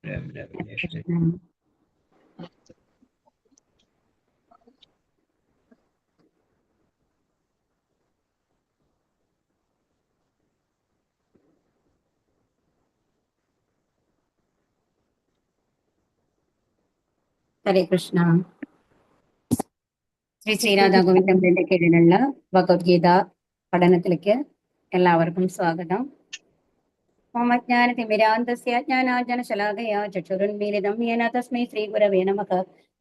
ഹരേ കൃഷ്ണ. ശ്രീ ശ്രീരാധാ ഗോവിന്ദന്റെ കീഴിലുള്ള ഭഗവത്ഗീത പഠനത്തിലേക്ക് എല്ലാവർക്കും സ്വാഗതം. ഓം അജ്ഞാനതിമിരാന്തസ്യ ജ്ഞാനാഞ്ജനശലാകയാ ചക്ഷുരുന്മീലിതം യേന തസ്മൈ ശ്രീഗുരവേ നമഃ.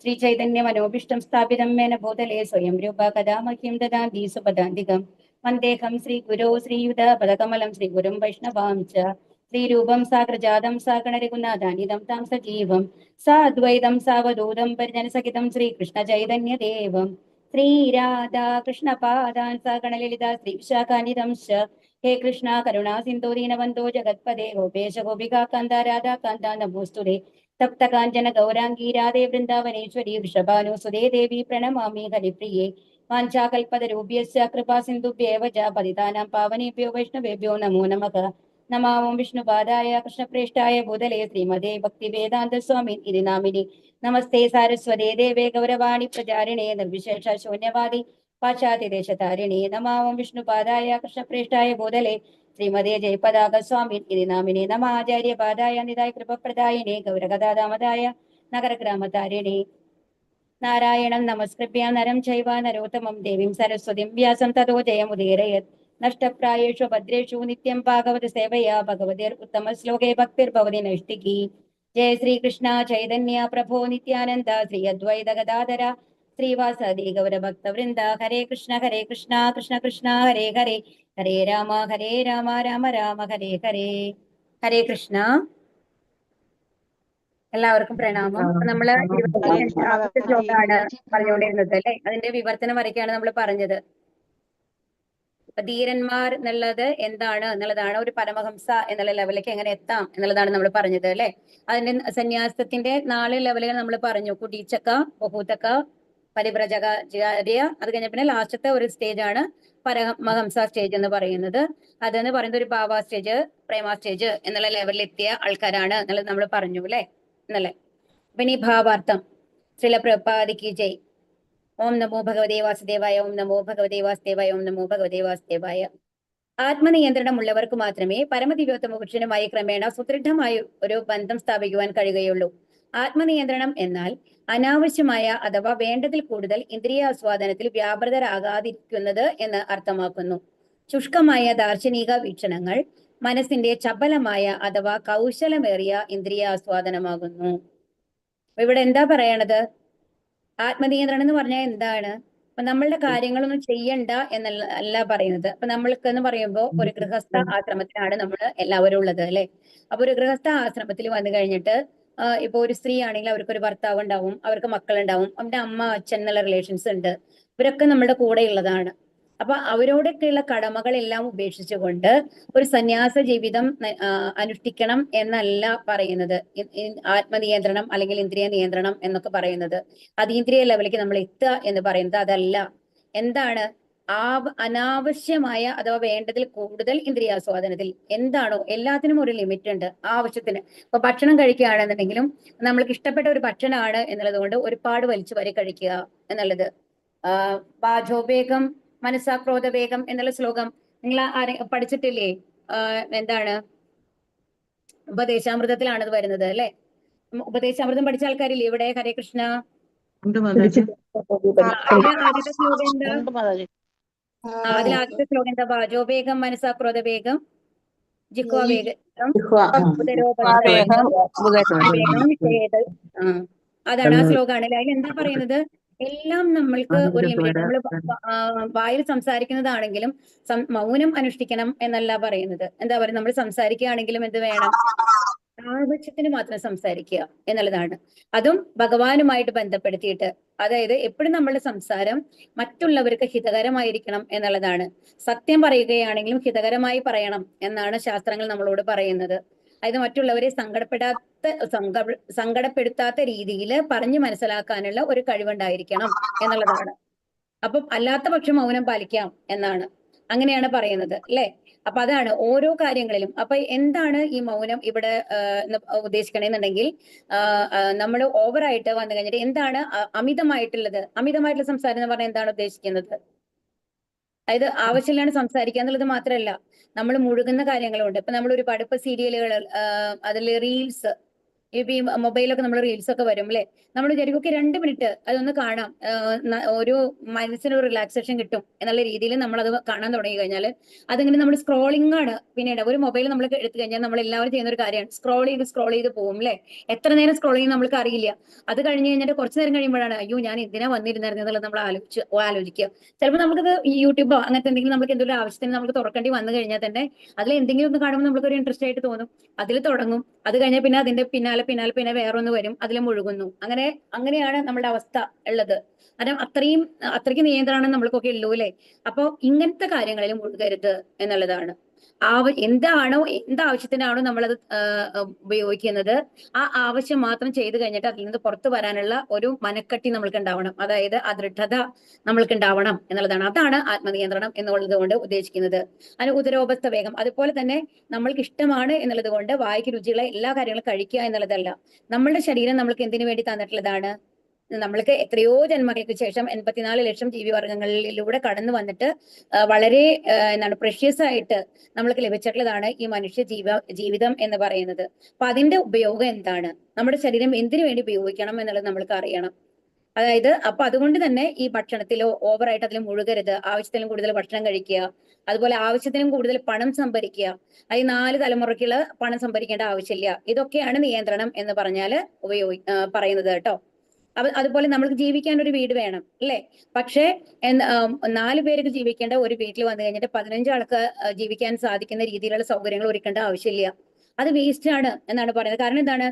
ശ്രീചൈതന്യമനോഭീഷ്ടം സ്ഥാപിതം മേന ഭൂതലേ സ്വയം രൂപ കഥാ മഹ്യം ദദാതി സുപദാന്തികം. വന്ദേഹം ശ്രീഗുരോ ശ്രീയുതപദകമലം ശ്രീഗുരും വൈഷ്ണവാം ച. ശ്രീരൂപം സാഗ്രജാതം സാഗണരഘുനാഥാനിധം താം സജീവം സാദ്വൈതം സാവധൂതം പരിജനസഹിതം ശ്രീകൃഷ്ണചൈതന്യദേവം ശ്രീരാധാ കൃഷ്ണപാദാൻ സഗണലളിതാ ശ്രീവിശാഖാനിധം ശ. ഹേ കൃഷ്ണ കരുണാ സിന്ധോ ദീനബന്ധോ ജഗത്പദേ ഗോപേശ ഗോപികാ കാന്ത രാധാ കാന്ത നമോസ്തുതേ. തപ്ത കാഞ്ചന ഗൗരാംഗീ രാധേ വൃന്ദാവനേശ്വരി വൃഷഭാനുസുതേ ദേവി പ്രണമാമി ഹരിപ്രിയേ. വാഞ്ചാകൽപതരൂപ്യസ്യ കൃപാ സിന്ധുഭ്യേവ ച പതിതാനാം പാവനേഭ്യോ വൈഷ്ണവേഭ്യോ നമോ നമഃ. നമാമോ വിഷ്ണുപാദായ കൃഷ്ണപ്രേഷ്ഠായ ഭൂതലേ ശ്രീമതേ ഭക്തിവേദാന്ത സ്വാമി ഇതി നാമിനി. നമസ്തേ സാരസ്വതേ ദേവേ ഗൗരവാണി പ്രചാരിണേ നിർവിശേഷ ശൂന്യവാദി പാശ്ചാത്യദേശതാരിണേ. നമാമോ വിഷ്ണുപാദായ കൃഷ്ണപ്രേഷ്ഠായ ഭൂതലേ ശ്രീമതേ ജയപതാക സ്വാമി ഇതി നാമിനി. നമ ആചാര്യപാദായ നിതായ കൃപപ്രദായിനേ ഗൗരകഥാദാമതായ നഗരഗ്രാമതാരിണേ. നാരായണം നമസ്കൃത്യ നരം ചൈവ നരോത്തമം ദേവീം സരസ്വതിം വ്യാസം തതോ ജയമുദീരയത്. നഷ്ടപ്രായേഷു ഭദ്രേഷു നിത്യം ഭാഗവത സേവയാ ഭഗവതിർ ഉത്തമ ശ്ലോകേ ഭക്തിർഭവതി നൈഷ്ഠികി. ജയ ശ്രീകൃഷ്ണ ചൈതന്യ പ്രഭോ നിത്യാനന്ദ ശ്രീ അദ്വൈത ഗദാധര ശ്രീവാസദി ഗൗരഭക്തവൃന്ദ. ഹരേ കൃഷ്ണ കൃഷ്ണ കൃഷ്ണ ഹരേ ഹരേ ഹരേ രാമ രാമ രാമ ഹരേ ഹരേ. ഹരേ കൃഷ്ണ. എല്ലാവർക്കും പ്രണാമം. നമ്മള് 25ാമത്തെ ശ്ലോകമാണ് പറഞ്ഞുകൊണ്ടിരുന്നത് അല്ലെ. അതിന്റെ വിവർത്തനം വരയ്ക്കാണ് നമ്മൾ പറഞ്ഞത്. ധീരന്മാർ എന്നുള്ളത് എന്താണ് എന്നുള്ളതാണ്, ഒരു പരമഹംസ എന്നുള്ള ലെവലിലേക്ക് എങ്ങനെ എത്താം എന്നുള്ളതാണ് നമ്മൾ പറഞ്ഞത് അല്ലെ. അതിന്റെ സന്യാസത്തിന്റെ 4 ലെവലുകൾ നമ്മൾ പറഞ്ഞു. കുടീച്ചക്ക, ബഹൂതക്ക, പരിവ്രജകാര്യ. അത് കഴിഞ്ഞ പിന്നെ ലാസ്റ്റത്തെ ഒരു സ്റ്റേജ് ആണ് പരമഹംസ സ്റ്റേജ് എന്ന് പറയുന്നത്. അതെന്ന് പറയുന്നത് ഒരു ഭാവ സ്റ്റേജ്, പ്രേമ സ്റ്റേജ് എന്നുള്ള ലെവലിൽ എത്തിയ ആൾക്കാരാണ് എന്നുള്ളത് നമ്മൾ പറഞ്ഞു അല്ലെ എന്നല്ലേ. പിന്നെ ഈ ഭാവാർത്ഥം ശ്രീല പ്രഭുപാദിക്ക് ജയ്. ഓം നമോ ഭഗവതേ വാസുദേവായ, ഓം നമോ ഭഗവതേ വാസുദേവായ, ഓം നമോ ഭഗവതേ വാസുദേവായ. ആത്മനിയന്ത്രണമുള്ളവർക്ക് മാത്രമേ പരമദിവ്യോത്തമ പുരുഷനുമായി ക്രമേണ സുദൃഢമായ ഒരു ബന്ധം സ്ഥാപിക്കുവാൻ കഴിയുകയുള്ളൂ. ആത്മനിയന്ത്രണം എന്നാൽ അനാവശ്യമായ അഥവാ വേണ്ടതിൽ കൂടുതൽ ഇന്ദ്രിയാസ്വാദനത്തിൽ വ്യാപൃതരാകാതിരിക്കുന്നത് എന്ന് അർത്ഥമാക്കുന്നു. ശുഷ്കമായ ദാർശനിക വീക്ഷണങ്ങൾ മനസ്സിന്റെ ചപലമായ അഥവാ കൗശലമേറിയ ഇന്ദ്രിയാസ്വാദനമാകുന്നു. ഇവിടെ എന്താ പറയണത്? ആത്മനിയന്ത്രണം എന്ന് പറഞ്ഞാൽ എന്താണ്? അപ്പൊ നമ്മളുടെ കാര്യങ്ങളൊന്നും ചെയ്യണ്ട എന്നല്ല അല്ല പറയുന്നത്. അപ്പൊ നമ്മൾക്ക് എന്ന് പറയുമ്പോൾ ഒരു ഗൃഹസ്ഥ ആശ്രമത്തിലാണ് നമ്മൾ എല്ലാവരും ഉള്ളത് അല്ലെ. അപ്പൊ ഒരു ഗൃഹസ്ഥ ആശ്രമത്തിൽ വന്നു കഴിഞ്ഞിട്ട് ഇപ്പൊ ഒരു സ്ത്രീ ആണെങ്കിൽ അവർക്ക് ഒരു ഭർത്താവ് ഉണ്ടാവും, അവർക്ക് മക്കളുണ്ടാവും, അവരുടെ അമ്മ അച്ഛൻ എന്നുള്ള റിലേഷൻസ് ഉണ്ട്. ഇവരൊക്കെ നമ്മുടെ കൂടെ ഉള്ളതാണ്. അപ്പൊ അവരോടൊക്കെയുള്ള കടമകളെല്ലാം ഉപേക്ഷിച്ചുകൊണ്ട് ഒരു സന്യാസ ജീവിതം അനുഷ്ഠിക്കണം എന്നല്ല പറയുന്നത്. ആത്മനിയന്ത്രണം അല്ലെങ്കിൽ ഇന്ദ്രിയ നിയന്ത്രണം എന്നൊക്കെ പറയുന്നത്, അതീന്ദ്രിയ ലെവലിലേക്ക് നമ്മൾ എത്തുക എന്ന് പറയുന്നത് അതല്ല. എന്താണ്? അനാവശ്യമായ അഥവാ വേണ്ടതിൽ കൂടുതൽ ഇന്ദ്രിയാസ്വാദനത്തിൽ. എന്താണോ എല്ലാത്തിനും ഒരു ലിമിറ്റ് ഉണ്ട്, ആവശ്യത്തിന്. ഇപ്പൊ ഭക്ഷണം കഴിക്കുകയാണെന്നുണ്ടെങ്കിലും നമ്മൾക്ക് ഇഷ്ടപ്പെട്ട ഒരു ഭക്ഷണമാണ് എന്നുള്ളത് കൊണ്ട് ഒരുപാട് വലിച്ചു വരെ കഴിക്കുക എന്നുള്ളത്. വാചോവേഗം മനസ്സാക്രോധ വേഗം എന്നുള്ള ശ്ലോകം നിങ്ങൾ പഠിച്ചിട്ടില്ലേ? എന്താണ്? ഉപദേശാമൃതത്തിലാണ് ഇത് വരുന്നത് അല്ലെ. ഉപദേശാമൃതം പഠിച്ച ആൾക്കാരില്ലേ ഇവിടെ? ഹരേ കൃഷ്ണ. ആദ്യത്തെ ശ്ലോകം എന്താ? ആദ്യത്തെ ശ്ലോകം എന്താ? വാചോവേഗം മനസ്സാക്രോധ വേഗം ജിഹ്വാ വേഗം അതാണ് ആ ശ്ലോകാണ് അല്ലെ. അതിൽ എന്താ പറയുന്നത്? എല്ലാം നമ്മൾക്ക് ഒരു ലിമിറ്റ്. നമ്മൾ വായിൽ സംസാരിക്കുന്നതാണെങ്കിലും മൗനം അനുഷ്ഠിക്കണം എന്നല്ല പറയുന്നത്. എന്താ പറയുക? നമ്മൾ സംസാരിക്കുകയാണെങ്കിലും എന്ത് വേണം? ആവശ്യത്തിന് മാത്രം സംസാരിക്കുക എന്നുള്ളതാണ്. അതും ഭഗവാനുമായിട്ട് ബന്ധപ്പെടുത്തിയിട്ട്. അതായത് എപ്പോഴും നമ്മളുടെ സംസാരം മറ്റുള്ളവർക്ക് ഹിതകരമായിരിക്കണം എന്നുള്ളതാണ്. സത്യം പറയുകയാണെങ്കിലും ഹിതകരമായി പറയണം എന്നാണ് ശാസ്ത്രങ്ങൾ നമ്മളോട് പറയുന്നത്. അതായത് മറ്റുള്ളവരെ സങ്കടപ്പെടുത്താത്ത രീതിയിൽ പറഞ്ഞു മനസ്സിലാക്കാനുള്ള ഒരു കഴിവുണ്ടായിരിക്കണം എന്നുള്ളതാണ്. അപ്പം അല്ലാത്ത പക്ഷം മൗനം പാലിക്കാം എന്നാണ്, അങ്ങനെയാണ് പറയുന്നത് അല്ലെ. അപ്പൊ അതാണ് ഓരോ കാര്യങ്ങളിലും. അപ്പൊ എന്താണ് ഈ മൗനം ഇവിടെ ഉദ്ദേശിക്കണമെന്നുണ്ടെങ്കിൽ നമ്മൾ ഓവറായിട്ട് വന്നു കഴിഞ്ഞിട്ട് എന്താണ് അമിതമായിട്ടുള്ള സംസാരം എന്ന് പറഞ്ഞാൽ എന്താണ് ഉദ്ദേശിക്കുന്നത്? അതായത് ആവശ്യമില്ലാണ്ട് സംസാരിക്കുക എന്നുള്ളത് മാത്രമല്ല, നമ്മൾ മുഴുകുന്ന കാര്യങ്ങളുണ്ട്. ഇപ്പൊ നമ്മൾ ഒരുപാട് ഇപ്പൊ സീരിയലുകൾ, അതിൽ റീൽസ്, ഇപ്പൊ ഈ മൊബൈലൊക്കെ നമ്മൾ റീൽസ് ഒക്കെ വരും അല്ലെ, നമ്മൾ വിചാരിക്കും ഓക്കെ 2 മിനിറ്റ് അതൊന്ന് കാണാം, ഒരു മനസ്സിനൊരു റിലാക്സേഷൻ കിട്ടും എന്നുള്ള രീതിയിൽ നമ്മൾ അത് കാണാൻ തുടങ്ങി കഴിഞ്ഞാൽ അതിങ്ങനെ നമ്മൾ സ്ക്രോളിംഗ് ആണ്. പിന്നീട് ഒരു മൊബൈൽ നമ്മൾ എടുത്തു കഴിഞ്ഞാൽ നമ്മൾ എല്ലാവരും ചെയ്യുന്ന ഒരു കാര്യമാണ്, സ്ക്രോൾ ചെയ്ത് പോകും അല്ലെ. എത്ര നേരം സ്ക്രോൾ ചെയ്യുന്ന നമ്മൾക്ക് അറിയില്ല. അത് കഴിഞ്ഞ് കഴിഞ്ഞിട്ട് കുറച്ചു നേരം കഴിയുമ്പോഴാണ് അയ്യോ ഞാൻ എന്തിനാ വന്നിരുന്നായിരുന്നു എന്നുള്ളത് നമ്മൾ ആലോചിക്കുക. ചിലപ്പോൾ നമുക്കത് യൂട്യൂബോ അങ്ങനത്തെ എന്തെങ്കിലും നമുക്ക് എന്തെങ്കിലും ആവശ്യത്തിന് നമുക്ക് തുറക്കേണ്ടി വന്നു കഴിഞ്ഞാൽ തന്നെ അതിൽ എന്തെങ്കിലും ഒന്ന് കാണുമ്പോൾ നമുക്ക് ഒരു ഇൻട്രസ്റ്റ് ആയിട്ട് തോന്നും, അതിൽ തുടങ്ങും. അത് കഴിഞ്ഞാൽ പിന്നെ അതിന്റെ പിന്നെ വേറൊന്ന് വരും, അതിൽ മുഴുകുന്നു. അങ്ങനെയാണ് നമ്മുടെ അവസ്ഥ ഉള്ളത്. കാരണം അത്രയ്ക്ക് നിയന്ത്രണം നമ്മൾക്കൊക്കെ ഉള്ളൂ അല്ലെ. അപ്പൊ ഇങ്ങനത്തെ കാര്യങ്ങളിൽ മുഴുകരുത് എന്നുള്ളതാണ്. എന്താവശ്യത്തിനാണോ നമ്മളത് ഉപയോഗിക്കുന്നത്, ആ ആവശ്യം മാത്രം ചെയ്തു കഴിഞ്ഞിട്ട് അതിൽ നിന്ന് പുറത്തു വരാനുള്ള ഒരു മനക്കെട്ടി നമ്മൾക്ക് ഉണ്ടാവണം. അതായത് ആ ദൃഢത നമ്മൾക്ക് ഉണ്ടാവണം എന്നുള്ളതാണ്. അതാണ് ആത്മനിയന്ത്രണം എന്നുള്ളത് കൊണ്ട് ഉദ്ദേശിക്കുന്നത്. അതിന് ഉദരോപസ്ഥ വേഗം, അതുപോലെ തന്നെ നമ്മൾക്ക് ഇഷ്ടമാണ് എന്നുള്ളത് കൊണ്ട് വായിക്ക് രുചിയുള്ള എല്ലാ കാര്യങ്ങളും കഴിക്കുക എന്നുള്ളതല്ല. നമ്മളുടെ ശരീരം നമ്മൾക്ക് എന്തിനു വേണ്ടി തന്നിട്ടുള്ളതാണ്? നമ്മൾക്ക് എത്രയോ ജന്മങ്ങൾക്ക് ശേഷം 84 ലക്ഷം ജീവിവർഗങ്ങളിലൂടെ കടന്നു വന്നിട്ട് വളരെ എന്താണ് പ്രഷ്യസ് ആയിട്ട് നമ്മൾക്ക് ലഭിച്ചിട്ടുള്ളതാണ് ഈ മനുഷ്യ ജീവിതം എന്ന് പറയുന്നത്. അപ്പൊ അതിന്റെ ഉപയോഗം എന്താണ്, നമ്മുടെ ശരീരം എന്തിനു വേണ്ടി ഉപയോഗിക്കണം എന്നുള്ളത് നമ്മൾക്ക് അറിയണം. അതായത് അപ്പൊ അതുകൊണ്ട് തന്നെ ഈ ഭക്ഷണത്തിലോ ഓവറായിട്ട് അതിൽ മുഴുകരുത്. ആവശ്യത്തിലും കൂടുതൽ ഭക്ഷണം കഴിക്കുക, അതുപോലെ ആവശ്യത്തിനും കൂടുതൽ പണം സമ്പാദിക്കുക. അത് 4 തലമുറയ്ക്കുള്ള പണം സമ്പാദിക്കേണ്ട ആവശ്യമില്ല. ഇതൊക്കെയാണ് നിയന്ത്രണം എന്ന് പറഞ്ഞാല് പറയുന്നത് കേട്ടോ. അതുപോലെ നമ്മൾക്ക് ജീവിക്കാൻ ഒരു വീട് വേണം അല്ലെ. പക്ഷേ 4 പേർക്ക് ജീവിക്കേണ്ട ഒരു വീട്ടിൽ വന്നു കഴിഞ്ഞിട്ട് 15 ആൾക്ക് ജീവിക്കാൻ സാധിക്കുന്ന രീതിയിലുള്ള സൗകര്യങ്ങൾ ഒരുക്കേണ്ട ആവശ്യമില്ല. അത് വേസ്റ്റ് ആണ് എന്നാണ് പറയുന്നത്. കാരണം എന്താണ്,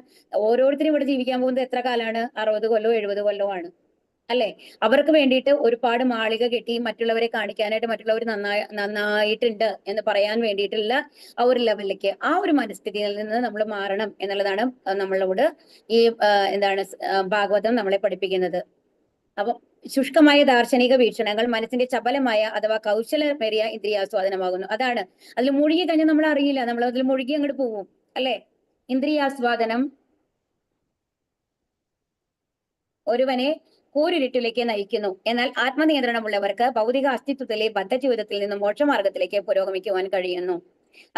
ഓരോരുത്തരും ഇവിടെ ജീവിക്കാൻ പോകുന്നത് എത്ര കാലാണ്? 60 കൊല്ലോ 70 കൊല്ലോ ആണ് അല്ലെ. അവർക്ക് വേണ്ടിയിട്ട് ഒരുപാട് മാളിക കെട്ടി മറ്റുള്ളവരെ കാണിക്കാനായിട്ട്, മറ്റുള്ളവർ നന്നായിട്ടുണ്ട് എന്ന് പറയാൻ വേണ്ടിയിട്ടുള്ള ആ ഒരു ലെവലിലേക്ക്, ആ ഒരു മനസ്ഥിതിയിൽ നിന്ന് നമ്മൾ മാറണം എന്നുള്ളതാണ് നമ്മളോട് ഈ എന്താണ് ഭാഗവതം നമ്മളെ പഠിപ്പിക്കുന്നത്. അപ്പൊ ശുഷ്കമായ ദാർശനിക വീക്ഷണങ്ങൾ മനസ്സിന്റെ ചപലമായ അഥവാ കൗശലമേറിയ ഇന്ദ്രിയാസ്വാദനമാകുന്നു. അതാണ് അതിൽ മുഴുകി കഴിഞ്ഞാൽ നമ്മൾ അറിയില്ല, നമ്മൾ അതിൽ മുഴുകി അങ്ങോട്ട് പോകും അല്ലെ. ഇന്ദ്രിയാസ്വാദനം ഒരുവനെ കൂരിരുട്ടിലേക്ക് നയിക്കുന്നു. എന്നാൽ ആത്മനിയന്ത്രണമുള്ളവർക്ക് ഭൗതിക അസ്തിത്വത്തിലെ ബദ്ധജീവിതത്തിൽ നിന്ന് മോക്ഷമാർഗത്തിലേക്ക് പുരോഗമിക്കുവാൻ കഴിയുന്നു.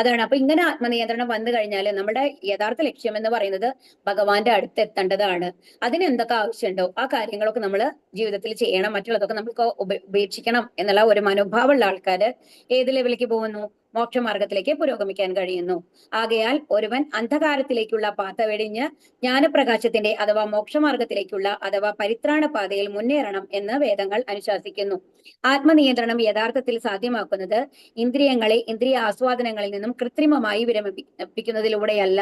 അതാണ്. അപ്പൊ ഇങ്ങനെ ആത്മനിയന്ത്രണം വന്നു കഴിഞ്ഞാൽ നമ്മുടെ യഥാർത്ഥ ലക്ഷ്യം എന്ന് പറയുന്നത് ഭഗവാന്റെ അടുത്ത് എത്തേണ്ടതാണ്. അതിന് എന്തൊക്കെ ആവശ്യമുണ്ടോ ആ കാര്യങ്ങളൊക്കെ നമ്മൾ ജീവിതത്തിൽ ചെയ്യണം, മറ്റുള്ളതൊക്കെ നമുക്ക് ഉപേക്ഷിക്കണം എന്നുള്ള ഒരു മനോഭാവമുള്ള ആൾക്കാര് ഏത് ലെവലിലേക്ക് പോകുന്നു? മോക്ഷമാർഗത്തിലേക്ക് പുരോഗമിക്കാൻ കഴിയുന്നു. ആകയാൽ ഒരുവൻ അന്ധകാരത്തിലേക്കുള്ള പാത വെടിഞ്ഞ് ജ്ഞാനപ്രകാശത്തിന്റെ അഥവാ മോക്ഷമാർഗത്തിലേക്കുള്ള അഥവാ പരിത്രാണ പാതയിൽ മുന്നേറണം എന്ന് വേദങ്ങൾ അനുശാസിക്കുന്നു. ആത്മനിയന്ത്രണം യഥാർത്ഥത്തിൽ സാധ്യമാക്കുന്നത് ഇന്ദ്രിയങ്ങളെ ഇന്ദ്രിയ ആസ്വാദനങ്ങളിൽ നിന്നും കൃത്രിമമായി വിരമിപ്പിക്കുന്നതിലൂടെയല്ല,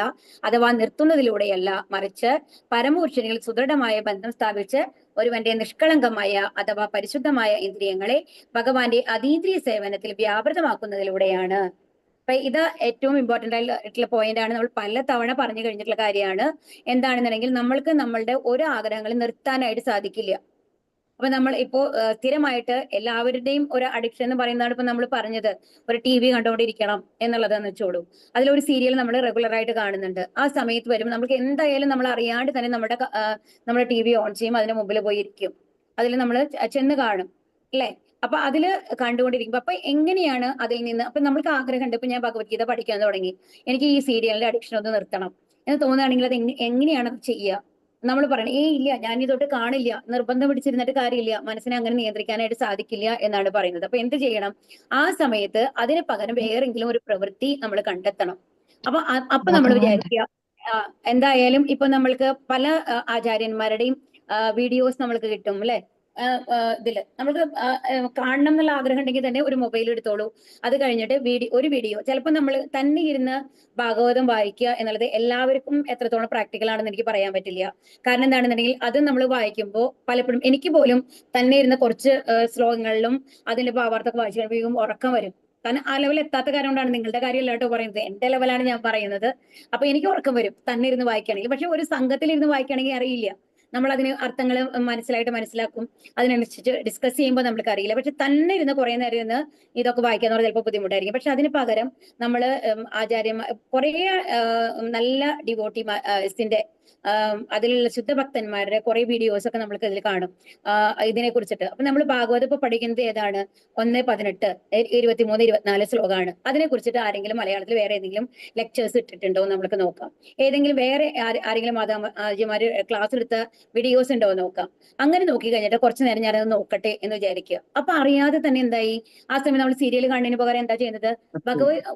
അഥവാ നിർത്തുന്നതിലൂടെയല്ല, മറിച്ച് പരമപുരുഷനിൽ സുദൃഢമായ ബന്ധം സ്ഥാപിച്ച് ഒരുവന്റെ നിഷ്കളങ്കമായ അഥവാ പരിശുദ്ധമായ ഇന്ദ്രിയങ്ങളെ ഭഗവാന്റെ അതീന്ദ്രിയ സേവനത്തിൽ വ്യാപൃതമാക്കുന്നതിലൂടെയാണ്. അപ്പൊ ഇത് ഏറ്റവും ഇമ്പോർട്ടന്റ് ആയിട്ടുള്ള പോയിന്റ് ആണ്. നമ്മൾ പല തവണ പറഞ്ഞു കഴിഞ്ഞിട്ടുള്ള കാര്യമാണ്. എന്താണെന്നുണ്ടെങ്കിൽ നമ്മൾക്ക് നമ്മളുടെ ഓരോ ആഗ്രഹങ്ങളും നിർത്താനായിട്ട് സാധിക്കില്ല. അപ്പൊ നമ്മൾ ഇപ്പോ സ്ഥിരമായിട്ട് എല്ലാവരുടെയും ഒരു അഡിക്ഷൻ എന്ന് പറയുന്നതാണ് ഇപ്പൊ നമ്മൾ പറഞ്ഞത്, ഒരു TV കണ്ടുകൊണ്ടിരിക്കണം എന്നുള്ളതെന്ന് വെച്ചോളൂ. അതിലൊരു സീരിയൽ നമ്മൾ റെഗുലർ ആയിട്ട് കാണുന്നുണ്ട്. ആ സമയത്ത് വരും നമുക്ക് എന്തായാലും നമ്മൾ അറിയാണ്ട് തന്നെ നമ്മുടെ TV ഓൺ ചെയ്യും, അതിന് മുമ്പിൽ പോയി ഇരിക്കും, അതിൽ നമ്മൾ ചെന്ന് കാണും അല്ലെ. അപ്പൊ അതില് കണ്ടുകൊണ്ടിരിക്കുമ്പോ അപ്പൊ എങ്ങനെയാണ് അതിൽ നിന്ന്, അപ്പൊ നമ്മൾക്ക് ആഗ്രഹമുണ്ട്, ഇപ്പൊ ഞാൻ ഭഗവത്ഗീത പഠിക്കാൻ തുടങ്ങി, എനിക്ക് ഈ സീരിയലിന്റെ അഡിക്ഷൻ ഒന്ന് നിർത്തണം എന്ന് തോന്നുകയാണെങ്കിൽ അത് എങ്ങനെയാണ് അത് ചെയ്യുക? നമ്മൾ പറയണം ഇല്ല ഞാൻ ഇതൊട്ട് കാണില്ല, നിർബന്ധം പിടിച്ചിരുന്നിട്ട് കാര്യമില്ല, മനസ്സിനെ അങ്ങനെ നിയന്ത്രിക്കാനായിട്ട് സാധിക്കില്ല എന്നാണ് പറയുന്നത്. അപ്പൊ എന്ത് ചെയ്യണം? ആ സമയത്ത് അതിന് പകരം വേറെങ്കിലും ഒരു പ്രവൃത്തി നമ്മൾ കണ്ടെത്തണം. അപ്പൊ നമ്മൾ വിചാരിക്കുക എന്തായാലും ഇപ്പൊ നമ്മൾക്ക് പല ആചാര്യന്മാരുടെയും വീഡിയോസ് നമ്മൾക്ക് കിട്ടും അല്ലെ. ഇതില് നമുക്ക് കാണണം എന്നുള്ള ആഗ്രഹം ഉണ്ടെങ്കിൽ തന്നെ ഒരു മൊബൈൽ എടുത്തോളൂ. അത് കഴിഞ്ഞിട്ട് ഒരു വീഡിയോ ചിലപ്പോൾ നമ്മൾ തന്നെ ഇരുന്ന് ഭാഗവതം വായിക്കുക എന്നുള്ളത് എല്ലാവർക്കും എത്രത്തോളം പ്രാക്ടിക്കൽ ആണെന്ന് എനിക്ക് പറയാൻ പറ്റില്ല. കാരണം എന്താണെന്നുണ്ടെങ്കിൽ അത് നമ്മൾ വായിക്കുമ്പോൾ പലപ്പോഴും എനിക്ക് പോലും തന്നെ ഇരുന്ന് കുറച്ച് ശ്ലോകങ്ങളിലും അതിന്റെ ഭാവാർത്ഥമൊക്കെ വായിച്ചു കഴിയുമ്പോൾ ഉറക്കം വരും. കാരണം ആ ലെവൽ എത്താത്ത കാര്യം കൊണ്ടാണ്, നിങ്ങളുടെ കാര്യമല്ല കേട്ടോ പറയുന്നത്, എന്റെ ലെവലാണ് ഞാൻ പറയുന്നത്. അപ്പൊ എനിക്ക് ഉറക്കം വരും തന്നെ ഇരുന്ന് വായിക്കുകയാണെങ്കിൽ. പക്ഷെ ഒരു സംഘത്തിൽ ഇരുന്ന് വായിക്കുകയാണെങ്കിൽ അറിയില്ല, നമ്മൾ അതിന് അർത്ഥങ്ങൾ മനസ്സിലാക്കും. അതിനനുസരിച്ച് ഡിസ്കസ് ചെയ്യുമ്പോൾ നമ്മൾക്ക് അറിയില്ല. പക്ഷെ തന്നെ ഇരുന്ന് കുറെ നേരം ഇരുന്ന് ഇതൊക്കെ വായിക്കാന്ന് പറഞ്ഞാൽ ചിലപ്പോൾ ബുദ്ധിമുട്ടായിരിക്കും. പക്ഷെ അതിന് പകരം നമ്മൾ ആചാര്യന്മാർ കുറെ നല്ല ഡിവോട്ടിമാസിന്റെ അതിലുള്ള ശുദ്ധഭക്തന്മാരുടെ കുറെ വീഡിയോസ് ഒക്കെ നമ്മൾക്ക് ഇതിൽ കാണും ഇതിനെ കുറിച്ചിട്ട്. അപ്പൊ നമ്മൾ ഭാഗവതം ഇപ്പൊ പഠിക്കുന്നത് ഏതാണ്? 1:18, 23, 24 ശ്ലോകമാണ്. അതിനെ കുറിച്ചിട്ട് ആരെങ്കിലും മലയാളത്തിൽ വേറെ ഏതെങ്കിലും ലെക്ചേഴ്സ് ഇട്ടിട്ടുണ്ടോ എന്ന് നമുക്ക് നോക്കാം. ഏതെങ്കിലും വേറെ ആരെങ്കിലും ആചാര്യമാര് ക്ലാസ് എടുത്ത വീഡിയോസ് ഉണ്ടോ എന്ന് നോക്കാം. അങ്ങനെ നോക്കി കഴിഞ്ഞിട്ട് കുറച്ചു നേരം ഞാനത് നോക്കട്ടെ എന്ന് വിചാരിക്കുക. അപ്പൊ അറിയാതെ തന്നെ എന്തായി, ആ സമയം നമ്മൾ സീരിയൽ കാണുന്നതിന് പകരം എന്താ ചെയ്യുന്നത്?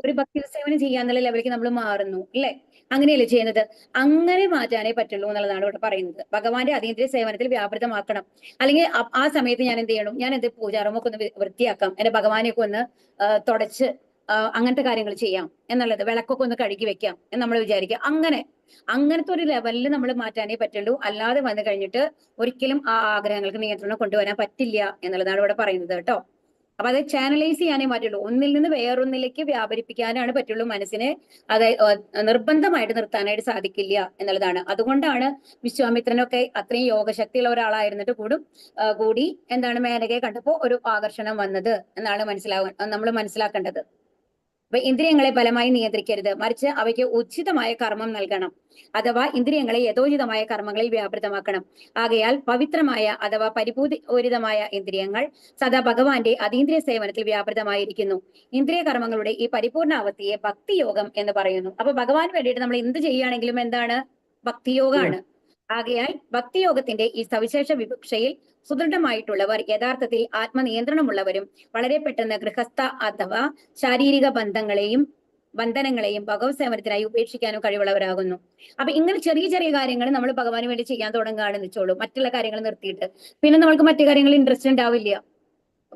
ഒരു ഭക്തി സേവനം ചെയ്യാന്നുള്ള ലെവലിലേക്ക് നമ്മൾ മാറുന്നു അല്ലെ? അങ്ങനെയല്ലേ ചെയ്യുന്നത്? അങ്ങനെ മാറ്റാനേ പറ്റുള്ളൂ എന്നുള്ളതാണ് ഇവിടെ പറയുന്നത്. ഭഗവാന്റെ അതീന്ദ്രിയ സേവനത്തിൽ വ്യാപൃതമാക്കണം. അല്ലെങ്കിൽ ആ സമയത്ത് ഞാൻ എന്ത് ചെയ്യണം? ഞാൻ എന്ത് പൂജാറൂമൊക്കെ ഒന്ന് വൃത്തിയാക്കാം, എന്റെ ഭഗവാനെയൊക്കെ ഒന്ന് തുടച്ച് അങ്ങനത്തെ കാര്യങ്ങൾ ചെയ്യാം എന്നുള്ളത്, വിളക്കൊക്കെ ഒന്ന് കഴുകി വെക്കാം എന്ന് നമ്മൾ വിചാരിക്കുക. അങ്ങനത്തെ ഒരു ലെവലിൽ നമ്മൾ മാറ്റാനേ പറ്റുള്ളൂ. അല്ലാതെ വന്നു കഴിഞ്ഞിട്ട് ഒരിക്കലും ആ ആഗ്രഹങ്ങൾക്ക് നിയന്ത്രണം കൊണ്ടുവരാൻ പറ്റില്ല എന്നുള്ളതാണ് ഇവിടെ പറയുന്നത് കേട്ടോ. അപ്പൊ അത് ചാനലൈസ് ചെയ്യാനേ പറ്റുള്ളൂ. ഒന്നിൽ നിന്ന് വേറൊന്നിലേക്ക് വ്യാപരിപ്പിക്കാനാണ് പറ്റുള്ളൂ മനസ്സിനെ. അതായത് നിർബന്ധമായിട്ട് നിർത്താനായിട്ട് സാധിക്കില്ല എന്നുള്ളതാണ്. അതുകൊണ്ടാണ് വിശ്വാമിത്രനൊക്കെ അത്രയും യോഗശക്തിയുള്ള ഒരാളായിരുന്നിട്ട് കൂടി എന്താണ് മേനകയെ കണ്ടപ്പോ ഒരു ആകർഷണം വന്നത് എന്നാണ് നമ്മൾ മനസ്സിലാക്കേണ്ടത്. അപ്പൊ ഇന്ദ്രിയങ്ങളെ ബലമായി നിയന്ത്രിക്കരുത്, മറിച്ച് അവയ്ക്ക് ഉചിതമായ കർമ്മം നൽകണം. അഥവാ ഇന്ദ്രിയങ്ങളെ യഥോചിതമായ കർമ്മങ്ങളിൽ വ്യാപൃതമാക്കണം. ആകയാൽ പവിത്രമായ അഥവാ പരിപൂരിതമായ ഇന്ദ്രിയങ്ങൾ സദാ ഭഗവാന്റെ അതീന്ദ്രിയ സേവനത്തിൽ വ്യാപൃതമായിരിക്കുന്നു. ഇന്ദ്രിയ കർമ്മങ്ങളുടെ ഈ പരിപൂർണാവസ്ഥയെ ഭക്തിയോഗം എന്ന് പറയുന്നു. അപ്പൊ ഭഗവാന് വേണ്ടിയിട്ട് നമ്മൾ എന്ത് ചെയ്യുകയാണെങ്കിലും എന്താണ്? ഭക്തിയോഗമാണ്. ആകയാൽ ഭക്തിയോഗത്തിന്റെ ഈ സവിശേഷ വിവക്ഷയിൽ സുദൃഢമായിട്ടുള്ളവർ യഥാർത്ഥത്തിൽ ആത്മനിയന്ത്രണമുള്ളവരും വളരെ പെട്ടെന്ന് ഗൃഹസ്ഥ അഥവാ ശാരീരിക ബന്ധനങ്ങളെയും ഭഗവത് സേവനത്തിനായി ഉപേക്ഷിക്കാനും കഴിവുള്ളവരാകുന്നു. അപ്പൊ ഇങ്ങനെ ചെറിയ ചെറിയ കാര്യങ്ങൾ നമ്മൾ ഭഗവാന് വേണ്ടി ചെയ്യാൻ തുടങ്ങുകയാണെന്ന് വെച്ചോളൂ, മറ്റുള്ള കാര്യങ്ങൾ നിർത്തിയിട്ട്. പിന്നെ നമ്മൾക്ക് മറ്റു കാര്യങ്ങളിൽ ഇൻട്രസ്റ്റ് ഉണ്ടാവില്ല.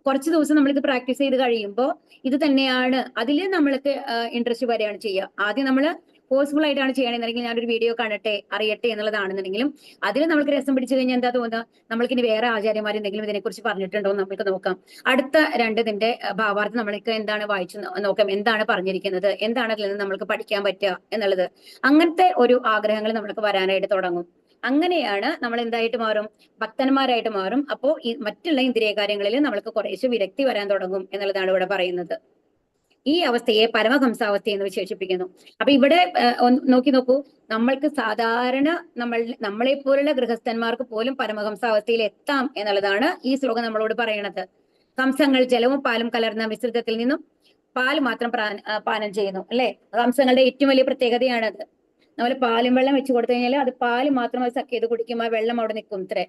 കുറച്ച് ദിവസം നമ്മൾ ഇത് പ്രാക്ടീസ് ചെയ്ത് കഴിയുമ്പോൾ ഇത് തന്നെയാണ് അതിൽ നമ്മൾക്ക് ഇൻട്രസ്റ്റ് വരികയാണ് ചെയ്യുക. ആദ്യം നമ്മൾ ഫോഴ്സ്ഫുൾ ആയിട്ടാണ് ചെയ്യണമെന്നുണ്ടെങ്കിൽ ഞാനൊരു വീഡിയോ കാണട്ടെ, അറിയട്ടെ എന്നുള്ളതാണെന്നുണ്ടെങ്കിലും അതിൽ നമ്മൾക്ക് രസം പിടിച്ചു കഴിഞ്ഞാൽ എന്താ തോന്നുക? നമ്മൾക്ക് ഇനി വേറെ ആചാര്യന്മാർ എന്തെങ്കിലും ഇതിനെക്കുറിച്ച് പറഞ്ഞിട്ടുണ്ടോ എന്ന് നമുക്ക് നോക്കാം. അടുത്ത ഇതിന്റെ ഭാവാർത്ഥം നമ്മൾക്ക് എന്താണ് വായിച്ചു നോക്കാം, എന്താണ് പറഞ്ഞിരിക്കുന്നത്, എന്താണ് അതിൽ നിന്ന് നമ്മൾക്ക് പഠിക്കാൻ പറ്റുക എന്നുള്ളത്. അങ്ങനത്തെ ഒരു ആഗ്രഹങ്ങൾ നമ്മൾക്ക് വരാനായിട്ട് തുടങ്ങും. അങ്ങനെയാണ് നമ്മൾ എന്തായിട്ട് മാറും? ഭക്തന്മാരായിട്ട് മാറും. അപ്പോ ഈ മറ്റുള്ള ഇന്ദ്രിയ കാര്യങ്ങളിൽ നമ്മൾക്ക് കുറേശ്ശെ വിരക്തി വരാൻ തുടങ്ങും എന്നുള്ളതാണ് ഇവിടെ പറയുന്നത്. ഈ അവസ്ഥയെ പരമഹംസാവസ്ഥ എന്ന് വിശേഷിപ്പിക്കുന്നു. അപ്പൊ ഇവിടെ നോക്കൂ, നമ്മൾക്ക് സാധാരണ നമ്മളെ പോലുള്ള ഗൃഹസ്ഥന്മാർക്ക് പോലും പരമഹംസാവസ്ഥയിൽ എത്താം എന്നുള്ളതാണ് ഈ ശ്ലോകം നമ്മളോട് പറയണത്. ഹംസങ്ങൾ ജലവും പാലും കലർന്ന മിശ്രിതത്തിൽ നിന്നും പാൽ മാത്രം പാനം ചെയ്യുന്നു അല്ലെ? ഹംസങ്ങളുടെ ഏറ്റവും വലിയ പ്രത്യേകതയാണത്. നമ്മൾ പാലും വെള്ളം വെച്ച് കൊടുത്തു കഴിഞ്ഞാൽ അത് പാല് മാത്രം അത് സക്ക് ചെയ്ത് കുടിക്കുമ്പോൾ ആ വെള്ളം അവിടെ നിൽക്കും ഇത്രേ.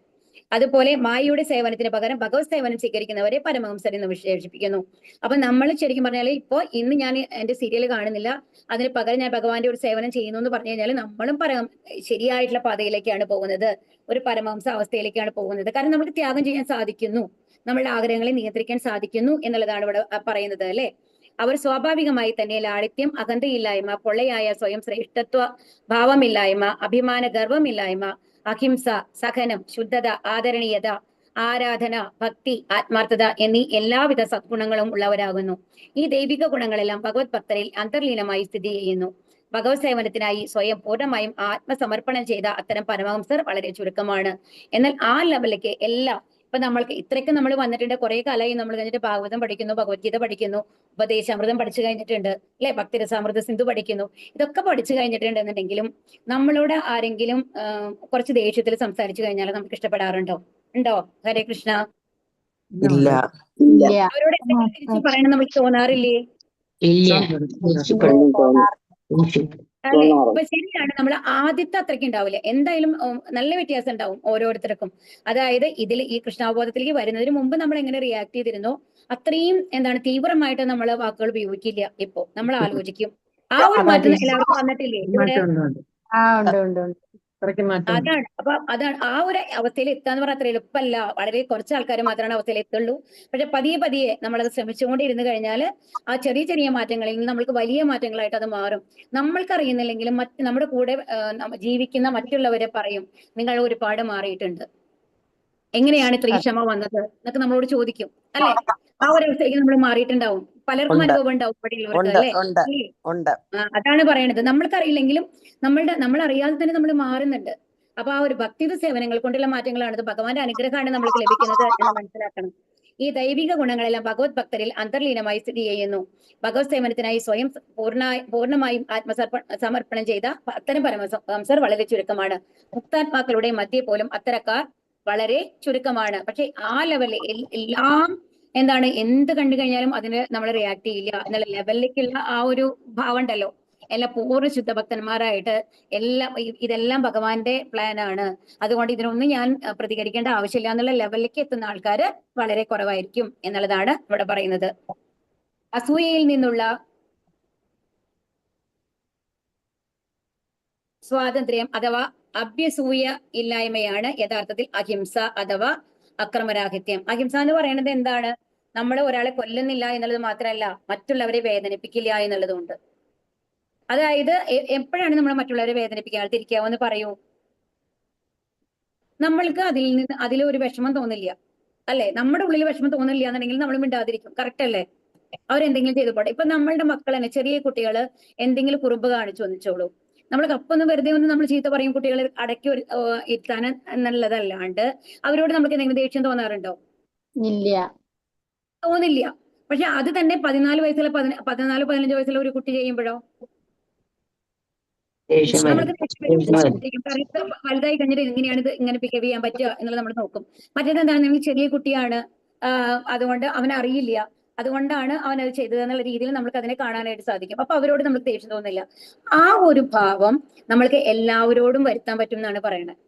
അതുപോലെ മായയുടെ സേവനത്തിന് പകരം ഭഗവത് സേവനം സ്വീകരിക്കുന്നവരെ പരമഹംസർ എന്ന് വിശേഷിപ്പിക്കുന്നു. അപ്പൊ നമ്മൾ ശരിക്കും പറഞ്ഞാൽ ഇന്ന് ഞാൻ എന്റെ സീരിയൽ കാണുന്നില്ല, അതിന് പകരം ഞാൻ ഭഗവാന്റെ ഒരു സേവനം ചെയ്യുന്നു എന്ന് പറഞ്ഞു കഴിഞ്ഞാൽ നമ്മളും ശരിയായിട്ടുള്ള പാതയിലേക്കാണ് പോകുന്നത്, ഒരു പരമഹംസ അവസ്ഥയിലേക്കാണ് പോകുന്നത്. കാരണം നമുക്ക് ത്യാഗം ചെയ്യാൻ സാധിക്കുന്നു, നമ്മളുടെ ആഗ്രഹങ്ങളെ നിയന്ത്രിക്കാൻ സാധിക്കുന്നു എന്നുള്ളതാണ് ഇവിടെ പറയുന്നത് അല്ലെ? അവർ സ്വാഭാവികമായി തന്നെ ലാളിത്യം, അകന്തയില്ലായ്മ, പൊള്ളയായ സ്വയം ശ്രേഷ്ഠത്വ ഭാവമില്ലായ്മ, അഭിമാന ഗർവമില്ലായ്മ, അഹിംസ, സഹനം, ശുദ്ധത, ആദരണീയത, ആരാധന, ഭക്തി, ആത്മാർത്ഥത എന്നീ എല്ലാവിധ സദ്ഗുണങ്ങളും ഉള്ളവരാകുന്നു. ഈ ദൈവിക ഗുണങ്ങളെല്ലാം ഭഗവത് ഭക്തരിൽ അന്തർലീനമായി സ്ഥിതി ചെയ്യുന്നു. ഭഗവത് സേവനത്തിനായി സ്വയം പൂർണ്ണമായും ആത്മസമർപ്പണം ചെയ്ത അത്തരം പരമഹംസർ വളരെ ചുരുക്കമാണ്. എന്നാൽ ആ ലെവലിലേക്ക് എല്ലാം ഇപ്പൊ നമ്മൾക്ക് ഇത്രയൊക്കെ നമ്മൾ വന്നിട്ടുണ്ട്. കുറെ കാലമായി നമ്മൾ കഴിഞ്ഞിട്ട് ഭാഗവതം പഠിക്കുന്നു, ഭഗവത്ഗീത പഠിക്കുന്നു, ഉപദേശാമൃതം പഠിച്ചു കഴിഞ്ഞിട്ടുണ്ട് അല്ലെ? ഭക്തിരസാമൃത സിന്ധു പഠിക്കുന്നു. ഇതൊക്കെ പഠിച്ചു കഴിഞ്ഞിട്ടുണ്ടെന്നുണ്ടെങ്കിലും നമ്മളോട് ആരെങ്കിലും കുറച്ച് ദേഷ്യത്തിൽ സംസാരിച്ചു കഴിഞ്ഞാൽ നമുക്ക് ഇഷ്ടപ്പെടാറുണ്ടോ? ഉണ്ടോ? ഹരേ കൃഷ്ണ. ഇല്ല. അവരോട് എന്തെങ്കിലും തിരിച്ചു പറയണം നമുക്ക് തോന്നാറില്ലേ? അല്ലെ? അപ്പൊ ശരിയാണ്, നമ്മൾ ആദ്യത്തെ അത്രയ്ക്ക് ഉണ്ടാവില്ല. എന്തായാലും നല്ല വ്യത്യാസം ഉണ്ടാവും ഓരോരുത്തർക്കും. അതായത് ഈ കൃഷ്ണാവബോധത്തിലേക്ക് വരുന്നതിന് മുമ്പ് നമ്മൾ എങ്ങനെ റിയാക്ട് ചെയ്തിരുന്നോ അത്രയും തീവ്രമായിട്ട് നമ്മൾ വാക്കുകൾ ഉപയോഗിക്കില്ല. ഇപ്പോ നമ്മൾ ആലോചിക്കും. ആ ഒരു മാറ്റം എല്ലാവർക്കും വന്നിട്ടില്ലേ ഇവിടെ? അതാണ് ആ ഒരു അവസ്ഥയിൽ എത്താന്ന് പറഞ്ഞാൽ അത്ര എളുപ്പമല്ല. വളരെ കുറച്ച് ആൾക്കാർ മാത്രമാണ് അവസ്ഥയിൽ എത്തുള്ളൂ. പക്ഷെ പതിയെ നമ്മളത് ശ്രമിച്ചുകൊണ്ടിരുന്നു കഴിഞ്ഞാൽ ആ ചെറിയ ചെറിയ മാറ്റങ്ങളിൽ നിന്ന് നമ്മൾക്ക് വലിയ മാറ്റങ്ങളായിട്ട് അത് മാറും. നമ്മൾക്ക് അറിയുന്നില്ലെങ്കിലും നമ്മുടെ കൂടെ ജീവിക്കുന്ന മറ്റുള്ളവരെ പറയും, നിങ്ങൾ ഒരുപാട് മാറിയിട്ടുണ്ട്, എങ്ങനെയാണ് ഇത്രയും ക്ഷമ വന്നത് എന്നൊക്കെ നമ്മളോട് ചോദിക്കും അല്ലെ? ആ ഒരു അവസ്ഥയ്ക്ക് നമ്മൾ മാറിയിട്ടുണ്ടാവും. പലർക്കും അനുഭവം ഉണ്ടാവും ഇവിടെയുള്ളവർക്ക് അല്ലെ? അതാണ് പറയണത്. നമ്മൾക്കറിയില്ലെങ്കിലും നമ്മൾ അറിയാതെ തന്നെ നമ്മൾ മാറുന്നുണ്ട്. അപ്പൊ ആ ഒരു ഭക്തിയുടെ സേവനങ്ങൾ കൊണ്ടുള്ള മാറ്റങ്ങളാണ്, ഇത് ഭഗവാന്റെ അനുഗ്രഹമാണ് നമ്മൾക്ക് ലഭിക്കുന്നത് എന്ന് മനസ്സിലാക്കണം. ഈ ദൈവിക ഗുണങ്ങളെല്ലാം ഭഗവത് ഭക്തരിൽ അന്തർലീനമായി സ്ഥിതി ചെയ്യുന്നു. ഭഗവത് സേവനത്തിനായി സ്വയം പൂർണ്ണമായും സമർപ്പണം ചെയ്ത അത്തരം പരമഹംസർ വളരെ ചുരുക്കമാണ്. മുക്താത്മാക്കളുടെ മധ്യേ പോലും അത്തരക്കാർ വളരെ ചുരുക്കമാണ്. പക്ഷെ ആ ലെവലിൽ എല്ലാം എന്താണ്, എന്ത് കണ്ടു കഴിഞ്ഞാലും അതിന് നമ്മൾ റിയാക്ട് ചെയ്യില്ല എന്നുള്ള ലെവലിലേക്കുള്ള ആ ഒരു ഭാവം ഉണ്ടല്ലോ, എല്ലാം പൂർണ്ണ ശുദ്ധഭക്തന്മാരായിട്ട് എല്ലാം ഇതെല്ലാം ഭഗവാന്റെ പ്ലാൻ ആണ്, അതുകൊണ്ട് ഇതിനൊന്നും ഞാൻ പ്രതികരിക്കേണ്ട ആവശ്യമില്ല എന്നുള്ള ലെവലിലേക്ക് എത്തുന്ന ആൾക്കാര് വളരെ കുറവായിരിക്കും എന്നുള്ളതാണ് ഇവിടെ പറയുന്നത്. അസൂയയിൽ നിന്നുള്ള സ്വാതന്ത്ര്യം അഥവാ അഭ്യസൂയ ഇല്ലായ്മയാണ് യഥാർത്ഥത്തിൽ അഹിംസ അഥവാ അക്രമരാഹിത്യം. അഹിംസ എന്ന് പറയുന്നത് എന്താണ്? നമ്മൾ ഒരാളെ കൊല്ലുന്നില്ല എന്നുള്ളത് മാത്രമല്ല, മറ്റുള്ളവരെ വേദനിപ്പിക്കില്ല എന്നുള്ളതുകൊണ്ട്. അതായത് എപ്പോഴാണ് നമ്മൾ മറ്റുള്ളവരെ വേദനിപ്പിക്കാതിരിക്കാവെന്ന് പറയൂ? നമ്മൾക്ക് അതിലൊരു വിഷമം തോന്നില്ല അല്ലെ, നമ്മുടെ ഉള്ളിൽ വിഷമം തോന്നില്ല എന്നുണ്ടെങ്കിൽ നമ്മൾ മിണ്ടാതിരിക്കും. കറക്റ്റ് അല്ലേ? അവരെന്തെങ്കിലും ചെയ്തു പോട്ടെ. ഇപ്പൊ നമ്മളുടെ മക്കൾ തന്നെ, ചെറിയ കുട്ടികൾ എന്തെങ്കിലും കുറുമ്പ് കാണിച്ചു വന്നിച്ചോളൂ, നമ്മൾ അപ്പൊന്ന് വെറുതെ ഒന്ന് നമ്മൾ ചീത്ത പറയും, കുട്ടികളെ അടക്കി ഇരുത്താൻ എന്നുള്ളതല്ലാണ്ട് അവരോട് നമുക്ക് എന്തെങ്കിലും ദേഷ്യം തോന്നാറുണ്ടോ? ഇല്ല. തോന്നില്ല. പക്ഷെ അത് തന്നെ 14 വയസ്സുള്ള 15 വയസ്സുള്ള ഒരു കുട്ടി ചെയ്യുമ്പോഴോ നമ്മൾക്ക് വലുതായി കഴിഞ്ഞിട്ട് എങ്ങനെയാണ് ഇത് ഇങ്ങനെ ബിഹേവ് ചെയ്യാൻ പറ്റുക എന്നുള്ളത് നമ്മൾ നോക്കും. മറ്റേത് എന്താണ്, ചെറിയ കുട്ടിയാണ്, അതുകൊണ്ട് അവനറിയില്ല, അതുകൊണ്ടാണ് അവൻ അത് ചെയ്തത് എന്നുള്ള രീതിയിൽ നമുക്ക് അതിനെ കാണാനായിട്ട് സാധിക്കും. അപ്പൊ അവരോട് നമുക്ക് ദേഷ്യം തോന്നില്ല. ആ ഒരു ഭാവം നമ്മൾക്ക് എല്ലാവരോടും വരുത്താൻ പറ്റും എന്നാണ് പറയുന്നത്.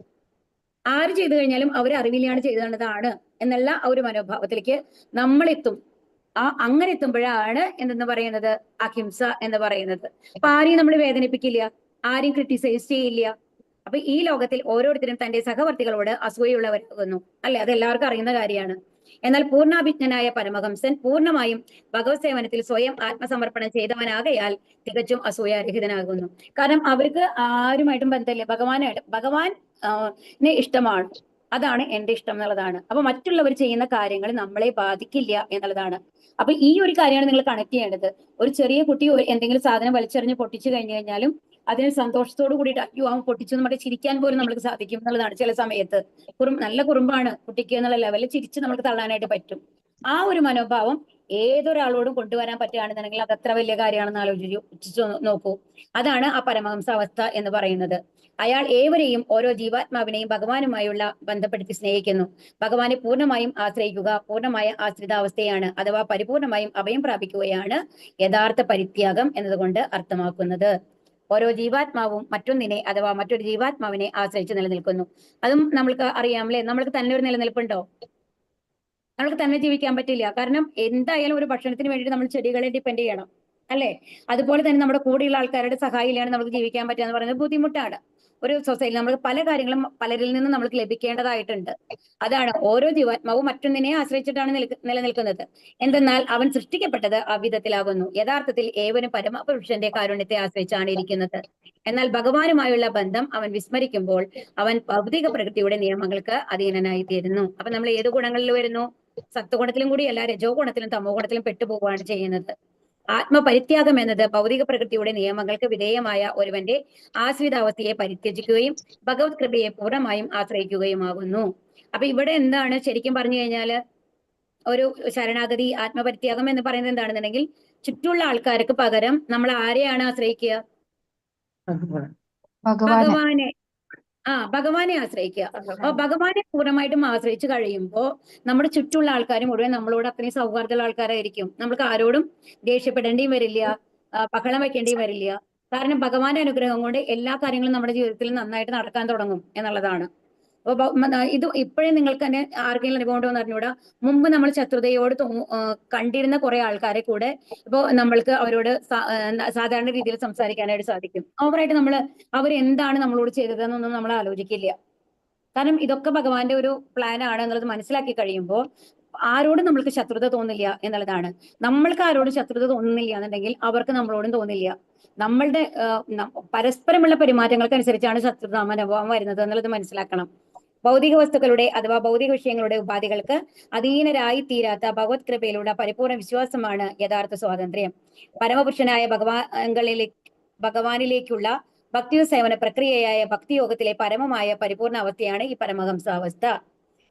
ആര് ചെയ്തു കഴിഞ്ഞാലും അവർ അറിവില്ലാണ് ചെയ്തതാണ് എന്നുള്ള ആ ഒരു മനോഭാവത്തിലേക്ക് നമ്മൾ എത്തും. അങ്ങനെ എത്തുമ്പോഴാണ് എന്തെന്ന് പറയുന്നത്, അഹിംസ എന്ന് പറയുന്നത്. അപ്പൊ ആരെയും നമ്മൾ വേദനിപ്പിക്കില്ല, ആരെയും ക്രിട്ടിസൈസ് ചെയ്യില്ല. അപ്പൊ ഈ ലോകത്തിൽ ഓരോരുത്തരും തന്റെ സഹവർത്തികളോട് അസൂയുള്ളവരാകുന്നു അല്ലെ, അത് എല്ലാവർക്കും അറിയുന്ന കാര്യമാണ്. എന്നാൽ പൂർണ്ണാഭിജ്ഞനായ പരമഹംസൻ പൂർണ്ണമായും ഭഗവത് സേവനത്തിൽ സ്വയം ആത്മസമർപ്പണം ചെയ്തവനാകയാൽ തികച്ചും അസൂയാരഹിതനാകുന്നു. കാരണം അവർക്ക് ആരുമായിട്ടും ബന്ധമില്ല, ഭഗവാൻ ഇഷ്ടമാണ്, അതാണ് എന്റെ ഇഷ്ടം എന്നുള്ളതാണ്. അപ്പൊ മറ്റുള്ളവർ ചെയ്യുന്ന കാര്യങ്ങൾ നമ്മളെ ബാധിക്കില്ല എന്നുള്ളതാണ്. അപ്പൊ ഈ ഒരു കാര്യമാണ് നിങ്ങൾ കണക്ട് ചെയ്യേണ്ടത്. ഒരു ചെറിയ കുട്ടി എന്തെങ്കിലും സാധനം വലിച്ചെറിഞ്ഞ് പൊട്ടിച്ചു കഴിഞ്ഞു കഴിഞ്ഞാലും അതിന് സന്തോഷത്തോട് കൂടിയിട്ട് അയ്യോ അവൻ പൊട്ടിച്ചു എന്ന് ചിരിക്കാൻ പോലും നമുക്ക് സാധിക്കും എന്നുള്ളതാണ്. ചില സമയത്ത് നല്ല കുറുമ്പാണ് കുട്ടിക്ക് എന്നുള്ള ലെവലിൽ ചിരിച്ച് നമുക്ക് തള്ളാനായിട്ട് പറ്റും. ആ ഒരു മനോഭാവം ഏതൊരാളോടും കൊണ്ടുവരാൻ പറ്റുകയാണെന്നുണ്ടെങ്കിൽ അത് അത്ര വലിയ കാര്യമാണെന്ന് ആലോചിച്ചു നോക്കൂ. അതാണ് ആ പരമഹംസ അവസ്ഥ എന്ന് പറയുന്നത്. അയാൾ ഏവരെയും ഓരോ ജീവാത്മാവിനെയും ഭഗവാനുമായുള്ള ബന്ധപ്പെടുത്തി സ്നേഹിക്കുന്നു. ഭഗവാനെ പൂർണ്ണമായും ആശ്രയിക്കുക പൂർണ്ണമായ ആശ്രിതാവസ്ഥയാണ്, അഥവാ പരിപൂർണമായും അഭയം പ്രാപിക്കുകയാണ് യഥാർത്ഥ പരിത്യാഗം എന്നതുകൊണ്ട് അർത്ഥമാക്കുന്നത്. ഓരോ ജീവാത്മാവും മറ്റൊന്നിനെ അഥവാ മറ്റൊരു ജീവാത്മാവിനെ ആശ്രയിച്ച് നിലനിൽക്കുന്നു. അതും നമ്മൾക്ക് അറിയാമല്ലേ, നമ്മൾക്ക് തന്നെ ഒരു നിലനിൽപ്പുണ്ടോ? നമ്മൾക്ക് തന്നെ ജീവിക്കാൻ പറ്റില്ല. കാരണം എന്തായാലും ഒരു ഭക്ഷണത്തിന് വേണ്ടിയിട്ട് നമ്മൾ ചെടികളെ ഡിപ്പെൻഡ് ചെയ്യണം അല്ലെ. അതുപോലെ തന്നെ നമ്മുടെ കൂടെയുള്ള ആൾക്കാരുടെ സഹായം ഇല്ലാതെ നമുക്ക് ജീവിക്കാൻ പറ്റുക എന്ന് പറയുന്നത് ബുദ്ധിമുട്ടാണ്. ഒരു സൊസൈറ്റി നമ്മൾ പല കാര്യങ്ങളും പലരിൽ നിന്നും നമ്മൾക്ക് ലഭിക്കേണ്ടതായിട്ടുണ്ട്. അതാണ് ഓരോ ജീവാത്മാവും മറ്റൊന്നിനെ ആശ്രയിച്ചിട്ടാണ് നിലനിൽക്കുന്നത്. എന്തെന്നാൽ അവൻ സൃഷ്ടിക്കപ്പെട്ടത് അവിധത്തിലാകുന്നു. യഥാർത്ഥത്തിൽ ഏവനും പരമപുരുഷന്റെ കാരുണ്യത്തെ ആശ്രയിച്ചാണ് ഇരിക്കുന്നത്. എന്നാൽ ഭഗവാനുമായുള്ള ബന്ധം അവൻ വിസ്മരിക്കുമ്പോൾ അവൻ ഭൗതിക പ്രകൃതിയുടെ നിയമങ്ങൾക്ക് അധീനനായി തീരുന്നു. അപ്പൊ നമ്മൾ ഏത് ഗുണങ്ങളിൽ വരുന്നു? സത്വഗുണത്തിലും കൂടിയല്ല, രജോ ഗുണത്തിലും തമോ ഗുണത്തിലും പെട്ടുപോവുകയാണ് ചെയ്യുന്നത്. ആത്മപരിത്യാഗം എന്നത് ഭൗതിക പ്രകൃതിയുടെ നിയമങ്ങൾക്ക് വിധേയമായ ഒരുവന്റെ ആശ്രിതാവസ്ഥയെ പരിത്യജിക്കുകയും ഭഗവത് കൃപയെ പൂർണ്ണമായും ആശ്രയിക്കുകയുമാകുന്നു. അപ്പൊ ഇവിടെ എന്താണ് ശരിക്കും പറഞ്ഞു കഴിഞ്ഞാല് ഒരു ശരണാഗതി ആത്മപരിത്യാഗം എന്ന് പറയുന്നത് എന്താണെന്നുണ്ടെങ്കിൽ ചുറ്റുള്ള ആൾക്കാർക്ക് പകരം നമ്മൾ ആരെയാണ് ആശ്രയിക്കുക? ഭഗവാനെ. ഭഗവാനെ ആശ്രയിക്കുക. അപ്പൊ ഭഗവാനെ പൂർണ്ണമായിട്ടും ആശ്രയിച്ചു കഴിയുമ്പോ നമ്മുടെ ചുറ്റുള്ള ആൾക്കാർ മുഴുവൻ നമ്മളോട് അത്രയും സൗഹാർദ്ദമുള്ള ആൾക്കാരായിരിക്കും. നമ്മൾക്ക് ആരോടും ദേഷ്യപ്പെടേണ്ടിയും വരില്ല, ബഹളം വെക്കേണ്ടിയും വരില്ല. കാരണം ഭഗവാന്റെ അനുഗ്രഹം കൊണ്ട് എല്ലാ കാര്യങ്ങളും നമ്മുടെ ജീവിതത്തിൽ നന്നായിട്ട് നടക്കാൻ തുടങ്ങും എന്നുള്ളതാണ്. അപ്പൊ ഇത് ഇപ്പോഴേ നിങ്ങൾക്ക് തന്നെ ആർക്കെങ്കിലും അനുഭവം ഉണ്ടോ എന്ന് അറിഞ്ഞൂടാ. മുമ്പ് നമ്മൾ ശത്രുതയോട് കണ്ടിരുന്ന കുറെ ആൾക്കാരെ കൂടെ ഇപ്പോ നമ്മൾക്ക് അവരോട് സാധാരണ രീതിയിൽ സംസാരിക്കാനായിട്ട് സാധിക്കും. ഓവറായിട്ട് അവരെന്താണ് നമ്മളോട് ചെയ്തതെന്നൊന്നും നമ്മൾ ആലോചിക്കില്ല. കാരണം ഇതൊക്കെ ഭഗവാന്റെ ഒരു പ്ലാൻ ആണ് എന്നുള്ളത് മനസ്സിലാക്കി കഴിയുമ്പോൾ ആരോടും നമ്മൾക്ക് ശത്രുത തോന്നില്ല എന്നുള്ളതാണ്. നമ്മൾക്ക് ആരോടും ശത്രുത തോന്നുന്നില്ല എന്നുണ്ടെങ്കിൽ അവർക്ക് നമ്മളോടും തോന്നില്ല. നമ്മളുടെ പരസ്പരമുള്ള പെരുമാറ്റങ്ങൾക്കനുസരിച്ചാണ് ശത്രുതാ മനോഭാവം വരുന്നത് എന്നുള്ളത് മനസ്സിലാക്കണം. ഭൗതിക വസ്തുക്കളുടെ അഥവാ ഭൗതിക വിഷയങ്ങളുടെ ഉപാധികൾക്ക് അധീനരായി തീരാത്ത ഭഗവത് കൃപയിലൂടെ പരിപൂർണ്ണ വിശ്വാസമാണ് യഥാർത്ഥ സ്വാതന്ത്ര്യം. പരമപുരുഷനായ ഭഗവാനിലേക്കുള്ള ഭക്തി സേവന പ്രക്രിയയായ ഭക്തിയോഗത്തിലെ പരമമായ പരിപൂർണ അവസ്ഥയാണ് ഈ പരമഹംസാവസ്ഥ.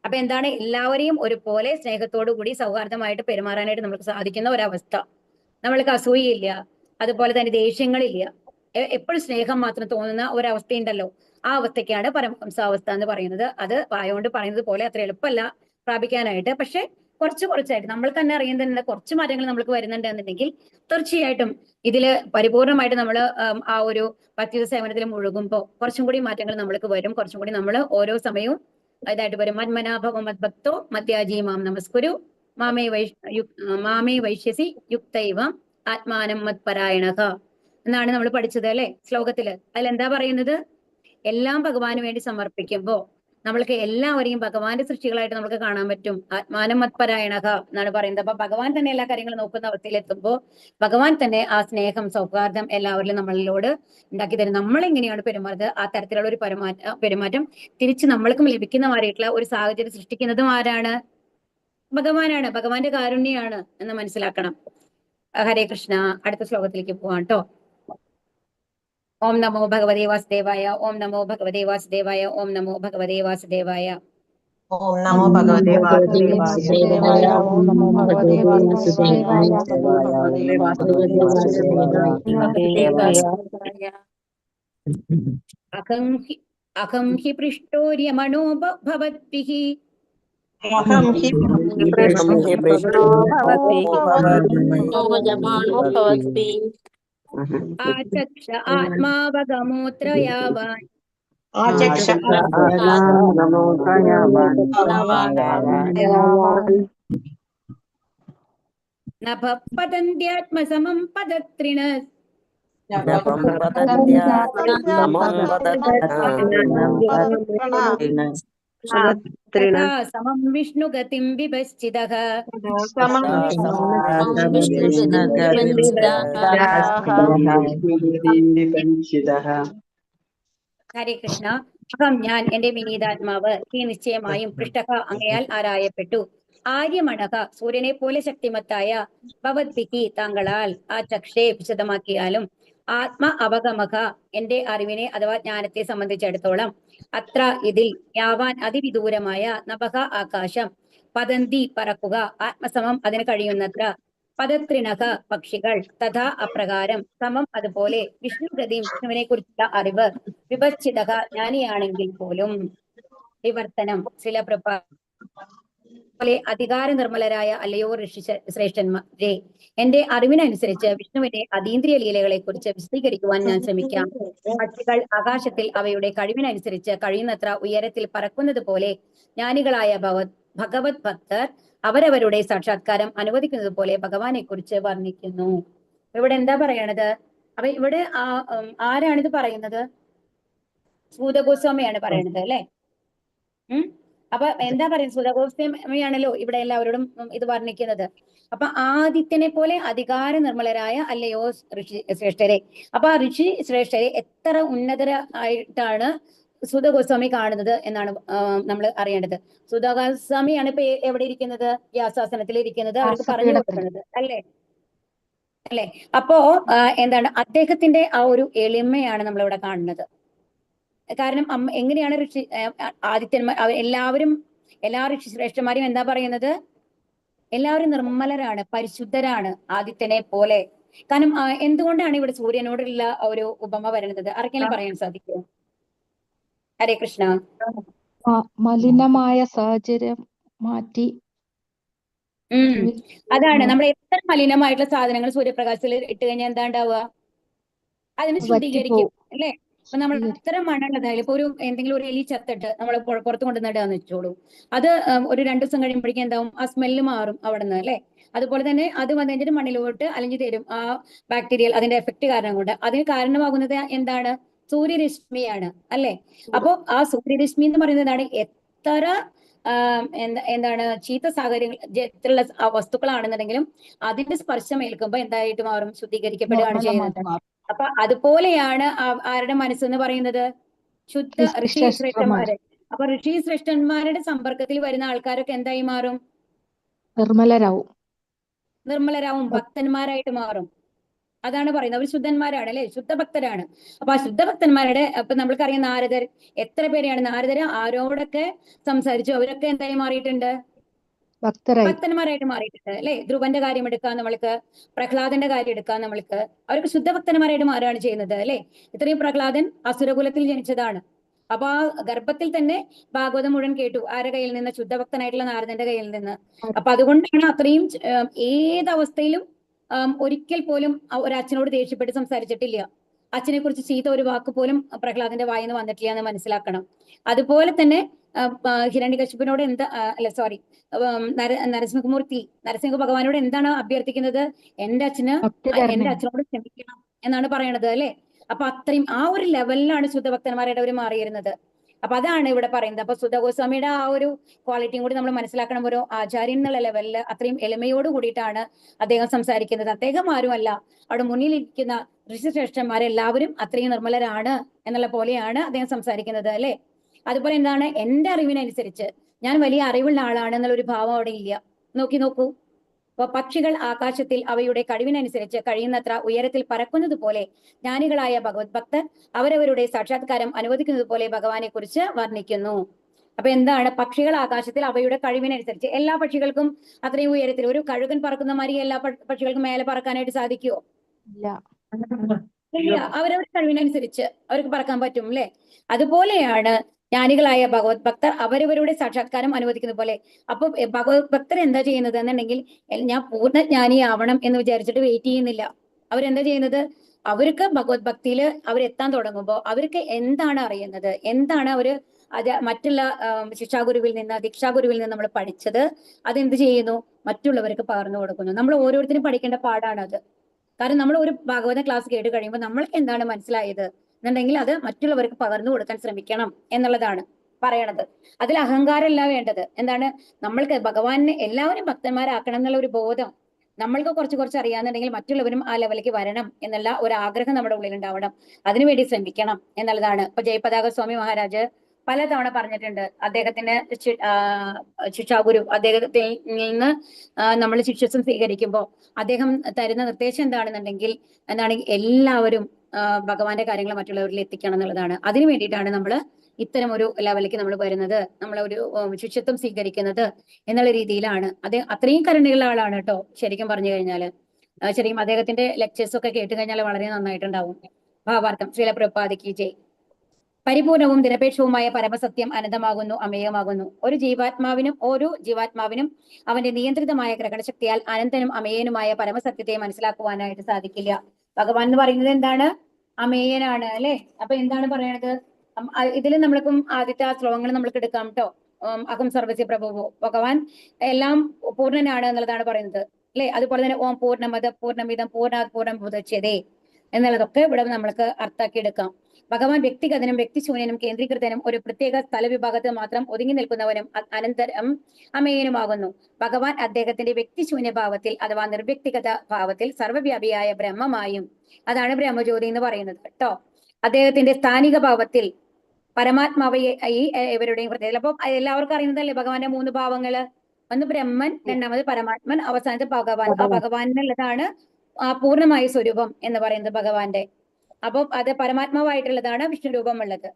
അപ്പൊ എന്താണ്? എല്ലാവരെയും ഒരുപോലെ സ്നേഹത്തോടു കൂടി സൗഹാർദ്ദമായിട്ട് പെരുമാറാനായിട്ട് നമുക്ക് സാധിക്കുന്ന ഒരവസ്ഥ. നമ്മൾക്ക് അസൂയയില്ല, അതുപോലെ തന്നെ ദേഷ്യങ്ങളില്ല, എപ്പോഴും സ്നേഹം മാത്രം തോന്നുന്ന ഒരവസ്ഥയുണ്ടല്ലോ, ആ അവസ്ഥയ്ക്കാണ് പരമഹംസാവസ്ഥ എന്ന് പറയുന്നത്. അത് വായോണ്ട് പറയുന്നത് പോലെ അത്ര എളുപ്പമല്ല പ്രാപിക്കാനായിട്ട്. പക്ഷെ കുറച്ചായിട്ട് നമ്മൾ തന്നെ അറിയുന്നതിനുള്ള കുറച്ച് മാറ്റങ്ങൾ നമുക്ക് വരുന്നുണ്ട് എന്നുണ്ടെങ്കിൽ തീർച്ചയായിട്ടും ഇതില് പരിപൂർണമായിട്ട് നമ്മൾ ആ ഒരു ഭക്തി സേവനത്തിൽ മുഴുകുമ്പോൾ കുറച്ചും കൂടി മാറ്റങ്ങൾ നമ്മൾക്ക് വരും. കുറച്ചും കൂടി നമ്മൾ ഓരോ സമയവും ഇതായിട്ട് വരും. മന്മനാഭവ മദ്ഭക്തോ മദ്യാജി മാം നമസ്കുരു മാമേ വൈശ്യസി യുക്തൈവം ആത്മാനം മത്പരായണക എന്നാണ് നമ്മൾ പഠിച്ചത് അല്ലെ ശ്ലോകത്തില്. അതിലെന്താ പറയുന്നത്? എല്ലാം ഭഗവാന് വേണ്ടി സമർപ്പിക്കുമ്പോ നമ്മൾക്ക് എല്ലാവരെയും ഭഗവാന്റെ സൃഷ്ടികളായിട്ട് നമുക്ക് കാണാൻ പറ്റും. ആത്മാനം മത്പരായണക എന്നാണ് പറയുന്നത്. അപ്പൊ ഭഗവാൻ തന്നെ എല്ലാ കാര്യങ്ങളും നോക്കുന്ന അവസ്ഥയിലെത്തുമ്പോ ഭഗവാൻ തന്നെ ആ സ്നേഹം സൗഹാർദ്ദം എല്ലാവരിലും നമ്മളിലോട് ഉണ്ടാക്കി തരും. നമ്മളെങ്ങനെയാണ് പെരുമാറുന്നത് ആ തരത്തിലുള്ള ഒരു പെരുമാറ്റം തിരിച്ച് നമ്മൾക്കും ലഭിക്കുന്നമായിട്ടുള്ള ഒരു സാഹചര്യം സൃഷ്ടിക്കുന്നതും ആരാണ്? ഭഗവാനാണ്. ഭഗവാന്റെ കാരുണ്യാണ് എന്ന് മനസ്സിലാക്കണം. ഹരേ കൃഷ്ണ. അടുത്ത ശ്ലോകത്തിലേക്ക് പോവാം കേട്ടോ. ഓം നമോ ഭഗവതേ വാസുദേവായ. ഓം നമോ ഭഗവതേ വാസുദേവായ. ഓം നമോ ഭഗവതേ വാസുദേവായ. ഓം നമോ ഭഗവതേ വാസുദേവായ. ഓം നമോ ഭഗവതേ വാസുദേവായ. അഹം ഹി പൃഷ്ടോര്യമണോ ഭവദ്ഭിഃ അഹം ഹി പൃഷ്ടോ ഭവദ്ഭിഃ ആചക്ഷ ആത്മാവഗമോത്ര യാവാൻ ആചക്ഷ നഭപതന്ത്യാത്മസമം പദത്രിണ സമം വിഷ്ണുഗതിം വിഭശ്ചിതഃ. ഹരേ കൃഷ്ണ. അഹം ഞാൻ, എന്റെ വിനീതാത്മാവ്, ഈ നിശ്ചയമായും പൃഷ്ടക അങ്ങയാൽ ആരായപ്പെട്ടു. ആര്യമണക സൂര്യനെ പോലെ ശക്തിമത്തായ ഭവദ്ഭിഃ താങ്കളാൽ ആ ചക്ഷേ വിശദമാക്കിയാലും ആത്മ അവഗമക എന്റെ അറിവിനെ അഥവാ ജ്ഞാനത്തെ സംബന്ധിച്ചിടത്തോളം അത്ര ഇതിൽ യാവാൻ അതിവിദൂരമായ നഭക ആകാശം പതന്തി പറക്കുക ആത്മസമം അതിന് കഴിയുന്നത്ര പദത്രിണക പക്ഷികൾ തഥാ അപ്രകാരം സമം അതുപോലെ വിഷ്ണുഗതിയും വിഷ്ണുവിനെ കുറിച്ചുള്ള അറിവ് വിഭജിതക ജ്ഞാനിയാണെങ്കിൽ പോലും വിവർത്തനം ചില പോലെ അധികാര നിർമ്മലരായ അല്ലയോ ഋഷി ശ്രേഷ്ഠന്മാരെ, എന്റെ അറിവിനനുസരിച്ച് വിഷ്ണുവിന്റെ അതീന്ദ്രിയ ലീലകളെ കുറിച്ച് വിശദീകരിക്കുവാൻ ഞാൻ ശ്രമിക്കാം. പക്ഷികൾ ആകാശത്തിൽ അവയുടെ കഴിവിനനുസരിച്ച് കഴിയുന്നത്ര ഉയരത്തിൽ പറക്കുന്നത് പോലെ ജ്ഞാനികളായ ഭഗവത് ഭക്തർ അവരവരുടെ സാക്ഷാത്കാരം അനുവദിക്കുന്നത് പോലെ ഭഗവാനെ കുറിച്ച് വർണ്ണിക്കുന്നു. ഇവിടെ എന്താ പറയണത്? അപ്പൊ ഇവിടെ ആരാണിത് പറയുന്നത്? സൂതഗോസ്വാമിയാണ് പറയണത് അല്ലെ. അപ്പൊ എന്താ പറയുന്നത്? സൂതഗോസ്വാമിയാണല്ലോ ഇവിടെ എല്ലാവരോടും ഇത് വർണ്ണിക്കുന്നത്. അപ്പൊ ആദിത്യനെ പോലെ അധികാര നിർമ്മലരായ അല്ലയോ ഋഷി ശ്രേഷ്ഠരെ. അപ്പൊ ആ ഋഷി ശ്രേഷ്ഠരെ എത്ര ഉന്നതരായിട്ടാണ് സൂതഗോസ്വാമി കാണുന്നത് എന്നാണ് നമ്മൾ അറിയേണ്ടത്. സൂതഗോസ്വാമിയാണ് ഇപ്പൊ എവിടെ ഇരിക്കുന്നത്? വ്യാസാസനത്തിൽ ഇരിക്കുന്നത്, അവർക്ക് പറഞ്ഞു കൊടുക്കുന്നത് അല്ലേ. അപ്പോ എന്താണ് അദ്ദേഹത്തിന്റെ ആ ഒരു എളിമയാണ് നമ്മളിവിടെ കാണുന്നത്. കാരണം എങ്ങനെയാണ് ആദിത്യന്മാർ എല്ലാ ഋഷി ശ്രേഷ്ഠന്മാരും എന്താ പറയുന്നത്? എല്ലാവരും നിർമ്മലരാണ്, പരിശുദ്ധരാണ് ആദിത്യനെ പോലെ. കാരണം എന്തുകൊണ്ടാണ് ഇവിടെ സൂര്യനോടുള്ള ഒരു ഉപമ വരുന്നത്? ആർക്കെങ്കിലും പറയാൻ സാധിക്കുമോ? ഹരേ കൃഷ്ണ. മലിനമായ സാഹചര്യം മാറ്റി. അതാണ്, നമ്മൾ എത്ര മലിനമായിട്ടുള്ള സാധനങ്ങൾ സൂര്യപ്രകാശത്തിൽ ഇട്ട് കഴിഞ്ഞാൽ എന്താ ഉണ്ടാവുക? അതിന് ശുദ്ധീകരിക്കും അല്ലേ. അപ്പൊ നമ്മൾ എത്ര മണ്ണുള്ളതായാലും ഇപ്പൊ എന്തെങ്കിലും ഒരു എലി ചത്തിട്ട് നമ്മൾ പുറത്ത് കൊണ്ടുവന്നിടാന്ന് വെച്ചോളൂ, അത് ഒരു 2 ദിവസം കഴിയുമ്പോഴേക്കും എന്താവും? ആ സ്മെല്ല് മാറും അവിടെ നിന്ന് അല്ലെ. അതുപോലെ തന്നെ അത് വന്നിട്ട് മണ്ണിലോട്ട് അലിഞ്ഞു തരും. ആ ബാക്ടീരിയൽ അതിന്റെ എഫക്ട് കാരണം കൊണ്ട് അതിന് കാരണമാകുന്നത് എന്താണ്? സൂര്യരശ്മിയാണ് അല്ലെ. അപ്പൊ ആ സൂര്യരശ്മി എന്ന് പറയുന്നതാണ് എത്ര എന്താണ് ചീത്ത സാഹചര്യത്തിലുള്ള വസ്തുക്കളാണെന്നുണ്ടെങ്കിലും അതിന്റെ സ്പർശം ഏൽക്കുമ്പോ എന്തായിട്ട് മാറും? ശുദ്ധീകരിക്കപ്പെടുകയാണ് ചെയ്യുന്നത്. അപ്പൊ അതുപോലെയാണ് ആരുടെ മനസ്സെന്ന് പറയുന്നത്? ശുദ്ധ ഋഷി ശ്രേഷ്ഠന്മാര്. അപ്പൊ ഋഷി ശ്രേഷ്ഠന്മാരുടെ സമ്പർക്കത്തിൽ വരുന്ന ആൾക്കാരൊക്കെ എന്തായി മാറും? നിർമ്മലരാവും, ഭക്തന്മാരായിട്ട് മാറും. അതാണ് പറയുന്നത്. അവർ ശുദ്ധന്മാരാണ് അല്ലെ, ശുദ്ധഭക്തരാണ്. അപ്പൊ ആ ശുദ്ധഭക്തന്മാരുടെ ഇപ്പൊ നമ്മൾക്കറിയാം നാരദർ, എത്ര പേരെയാണ് നാരദർ ആരോടൊക്കെ സംസാരിച്ചു, അവരൊക്കെ എന്തായി മാറിയിട്ടുണ്ട്, ഭക്തരായി. ഭക്തന്മാരായിട്ട് മാറിയിട്ടുണ്ട് അല്ലെ. ധ്രുവന്റെ കാര്യം എടുക്കാം നമ്മൾക്ക്, പ്രഹ്ലാദന്റെ കാര്യം എടുക്കാം നമ്മൾക്ക്, അവർക്ക് ശുദ്ധഭക്തന്മാരായിട്ട് മാറുകയാണ് ചെയ്യുന്നത് അല്ലെ. ഇത്രയും പ്രഹ്ലാദൻ അസുരകുലത്തിൽ ജനിച്ചതാണ്. അപ്പൊ ആ ഗർഭത്തിൽ തന്നെ ഭാഗവതം മുഴുവൻ കേട്ടു. ആരുടെ കയ്യിൽ നിന്ന്? ശുദ്ധഭക്തനായിട്ടുള്ള നാരദന്റെ കയ്യിൽ നിന്ന്. അപ്പൊ അതുകൊണ്ടാണ് അത്രയും ഏതവസ്ഥയിലും ഒരിക്കൽ പോലും ഒരച്ഛനോട് ദേഷ്യപ്പെട്ട് സംസാരിച്ചിട്ടില്ല. അച്ഛനെ കുറിച്ച് ചീത്ത ഒരു വാക്ക് പോലും പ്രഹ്ലാദന്റെ വായിന്ന് വന്നിട്ടില്ല എന്ന് മനസ്സിലാക്കണം. അതുപോലെ തന്നെ ഹിരണ്യകശിപുവിനോട് എന്താ അല്ല സോറി നരസിംഹ ഭഗവാനോട് എന്താണ് അഭ്യർത്ഥിക്കുന്നത്? എന്റെ അച്ഛനോട് ക്ഷമിക്കണം എന്നാണ് പറയണത് അല്ലെ. അപ്പൊ അത്രയും ആ ഒരു ലെവലിലാണ് ശുദ്ധഭക്തന്മാരുടെ അവർ മാറിയിരുന്നത്. അപ്പൊ അതാണ് ഇവിടെ പറയുന്നത്. അപ്പൊ സുധ ഗോസ്വാമിയുടെ ആ ഒരു ക്വാളിറ്റിയും കൂടി നമ്മൾ മനസ്സിലാക്കണം. ഒരു ആചാര്യൻ എന്നുള്ള ലെവലിൽ അത്രയും എളിമയോട് കൂടിയിട്ടാണ് അദ്ദേഹം സംസാരിക്കുന്നത്. അദ്ദേഹം ആരുമല്ല, അവിടെ മുന്നിലിരിക്കുന്ന ഋഷിശ്രേഷ്ഠന്മാരെല്ലാവരും അത്രയും നിർമ്മലരാണ് എന്നുള്ള പോലെയാണ് അദ്ദേഹം സംസാരിക്കുന്നത് അല്ലെ. അതുപോലെ എന്താണ്, എന്റെ അറിവിനനുസരിച്ച് ഞാൻ വലിയ അറിവുള്ള ആളാണ് എന്നുള്ള ഒരു ഭാവം അവിടെ ഇല്ല. നോക്കൂ. അപ്പൊ പക്ഷികൾ ആകാശത്തിൽ അവയുടെ കഴിവിനനുസരിച്ച് കഴിയുന്നത്ര ഉയരത്തിൽ പറക്കുന്നത് പോലെ ജ്ഞാനികളായ ഭഗവത് ഭക്തർ അവരവരുടെ സാക്ഷാത്കാരം അനുവദിക്കുന്നത് പോലെ ഭഗവാനെ കുറിച്ച് വർണ്ണിക്കുന്നു. അപ്പൊ എന്താണ്, പക്ഷികൾ ആകാശത്തിൽ അവയുടെ കഴിവിനനുസരിച്ച്, എല്ലാ പക്ഷികൾക്കും അത്രയും ഉയരത്തിൽ ഒരു കഴുകൻ പറക്കുന്ന മാതിരി എല്ലാ പക്ഷികൾക്കും മേലെ പറക്കാനായിട്ട് സാധിക്കുമോ? ഇല്ല. അവരവരുടെ കഴിവിനനുസരിച്ച് അവർക്ക് പറക്കാൻ പറ്റും അല്ലെ. അതുപോലെയാണ് ജ്ഞാനികളായ ഭഗവത് ഭക്തർ അവരവരുടെ സാക്ഷാത്കാരം അനുവദിക്കുന്ന പോലെ. അപ്പൊ ഭഗവത് ഭക്തർ എന്താ ചെയ്യുന്നത് എന്നുണ്ടെങ്കിൽ, ഞാൻ പൂർണ്ണ ജ്ഞാനിയാവണം എന്ന് വിചാരിച്ചിട്ട് വെയിറ്റ് ചെയ്യുന്നില്ല. അവരെന്താ ചെയ്യുന്നത്? അവർക്ക് ഭഗവത് ഭക്തിയിൽ അവരെത്താൻ തുടങ്ങുമ്പോൾ അവർക്ക് എന്താണ് അറിയുന്നത്, എന്താണ് അവര് മറ്റുള്ള ശിക്ഷാഗുരുവിൽ നിന്ന് ദീക്ഷാഗുരുവിൽ നിന്ന് നമ്മൾ പഠിച്ചത്, അതെന്ത് ചെയ്യുന്നു? മറ്റുള്ളവർക്ക് പകർന്നു കൊടുക്കുന്നു. നമ്മൾ ഓരോരുത്തരും പഠിക്കേണ്ട പാടാണത്. കാരണം നമ്മൾ ഒരു ഭാഗവത ക്ലാസ് കേട്ട് കഴിയുമ്പോൾ നമ്മൾക്ക് എന്താണ് മനസ്സിലായത് എന്നുണ്ടെങ്കിൽ അത് മറ്റുള്ളവർക്ക് പകർന്നു കൊടുക്കാൻ ശ്രമിക്കണം എന്നുള്ളതാണ് പറയണത്. അതിൽ അഹങ്കാരമല്ല വേണ്ടത്. എന്താണ്, നമ്മൾക്ക് ഭഗവാനെ എല്ലാവരും ഭക്തന്മാരാക്കണം എന്നുള്ള ഒരു ബോധം, നമ്മൾക്ക് കുറച്ച് അറിയാന്നുണ്ടെങ്കിൽ മറ്റുള്ളവരും ആ ലെവലിലേക്ക് വരണം എന്നുള്ള ഒരു ആഗ്രഹം നമ്മുടെ ഉള്ളിൽ ഉണ്ടാവണം. അതിനുവേണ്ടി ശ്രമിക്കണം എന്നുള്ളതാണ്. ഇപ്പൊ ജയപതാക സ്വാമി മഹാരാജ് പലതവണ പറഞ്ഞിട്ടുണ്ട്. അദ്ദേഹത്തിന്റെ ശിക്ഷാഗുരു അദ്ദേഹത്തിൽ നിന്ന് നമ്മൾ ശിഷ്യത്വം സ്വീകരിക്കുമ്പോൾ അദ്ദേഹം തരുന്ന നിർദ്ദേശം എന്താണെന്നുണ്ടെങ്കിൽ എല്ലാവരും ഭഗവാന്റെ കാര്യങ്ങൾ മറ്റുള്ളവരിൽ എത്തിക്കണം എന്നുള്ളതാണ്. അതിനു വേണ്ടിയിട്ടാണ് നമ്മൾ ഇത്തരം ഒരു ലെവലിലേക്ക് നമ്മൾ വരുന്നത്, നമ്മളൊരു ശിഷ്യത്വം സ്വീകരിക്കുന്നത് എന്നുള്ള രീതിയിലാണ്. അദ്ദേഹം അത്രയും കരുണയുള്ള ആളാണ് കേട്ടോ. ശരിക്കും പറഞ്ഞു കഴിഞ്ഞാല് ശരിക്കും അദ്ദേഹത്തിന്റെ ലെക്ചേഴ്സ് ഒക്കെ കേട്ട് കഴിഞ്ഞാൽ വളരെ നന്നായിട്ടുണ്ടാവും. ഭാവാർത്ഥം ശ്രീല പ്രഭുപാദിക്ക് ജയ്. പരിപൂർണവും നിരപേക്ഷവുമായ പരമസത്യം അനന്തമാകുന്നു, അമേയമാകുന്നു. ഓരോ ജീവാത്മാവിനും അവന്റെ നിയന്ത്രിതമായ ഗ്രഹണശക്തിയാൽ അനന്തനും അമേയനുമായ പരമസത്യത്തെ മനസ്സിലാക്കുവാനായിട്ട് സാധിക്കില്ല. ഭഗവാൻ എന്ന് പറയുന്നത് എന്താണ്? അമേയനാണ് അല്ലെ. അപ്പൊ എന്താണ് പറയണത്? ഇതിൽ നമ്മൾക്കും ആദ്യത്തെ ആ ശ്ലോകങ്ങൾ നമ്മൾക്ക് എടുക്കാം കേട്ടോ. അഹം സർവസ്യ പ്രഭുവോ, ഭഗവാൻ എല്ലാം പൂർണ്ണനാണ് എന്നുള്ളതാണ് പറയുന്നത് അല്ലെ. അതുപോലെ തന്നെ ഓം പൂർണ്ണമത പൂർണ്ണമിതം പൂർണ്ണാത് പൂർണ്ണം ഉദച്യതേ എന്നുള്ളതൊക്കെ ഇവിടെ നമ്മൾക്ക് അർത്ഥാക്കി എടുക്കാം. ഭഗവാൻ വ്യക്തിഗതനും വ്യക്തിശൂന്യനും കേന്ദ്രീകൃതനും ഒരു പ്രത്യേക സ്ഥലവിഭാഗത്തിൽ മാത്രം ഒതുങ്ങി നിൽക്കുന്നവനും അനന്തരം അമേയനുമാകുന്നു. ഭഗവാൻ അദ്ദേഹത്തിന്റെ വ്യക്തിശൂന്യ ഭാവത്തിൽ അഥവാ നിർവ്യക്തിഗത ഭാവത്തിൽ സർവ്വവ്യാപിയായ ബ്രഹ്മമായും, അതാണ് ബ്രഹ്മജ്യോതി എന്ന് പറയുന്നത് കേട്ടോ. അദ്ദേഹത്തിന്റെ സ്ഥാനിക ഭാവത്തിൽ പരമാത്മാവയെ ഈ ഇവരുടെയും പ്രത്യേകത. അപ്പൊ എല്ലാവർക്കും അറിയുന്നതല്ലേ ഭഗവാന്റെ 3 ഭാവങ്ങള്? ഒന്ന് ബ്രഹ്മൻ, രണ്ടാമത് പരമാത്മൻ, അവസാനത്തെ ഭഗവാൻ. ആ ഭഗവാനുള്ളതാണ് ആ പൂർണ്ണമായ സ്വരൂപം എന്ന് പറയുന്നത് ഭഗവാന്റെ. അപ്പൊ അത് പരമാത്മാവായിട്ടുള്ളതാണ് വിഷ്ണു രൂപമുള്ളത്.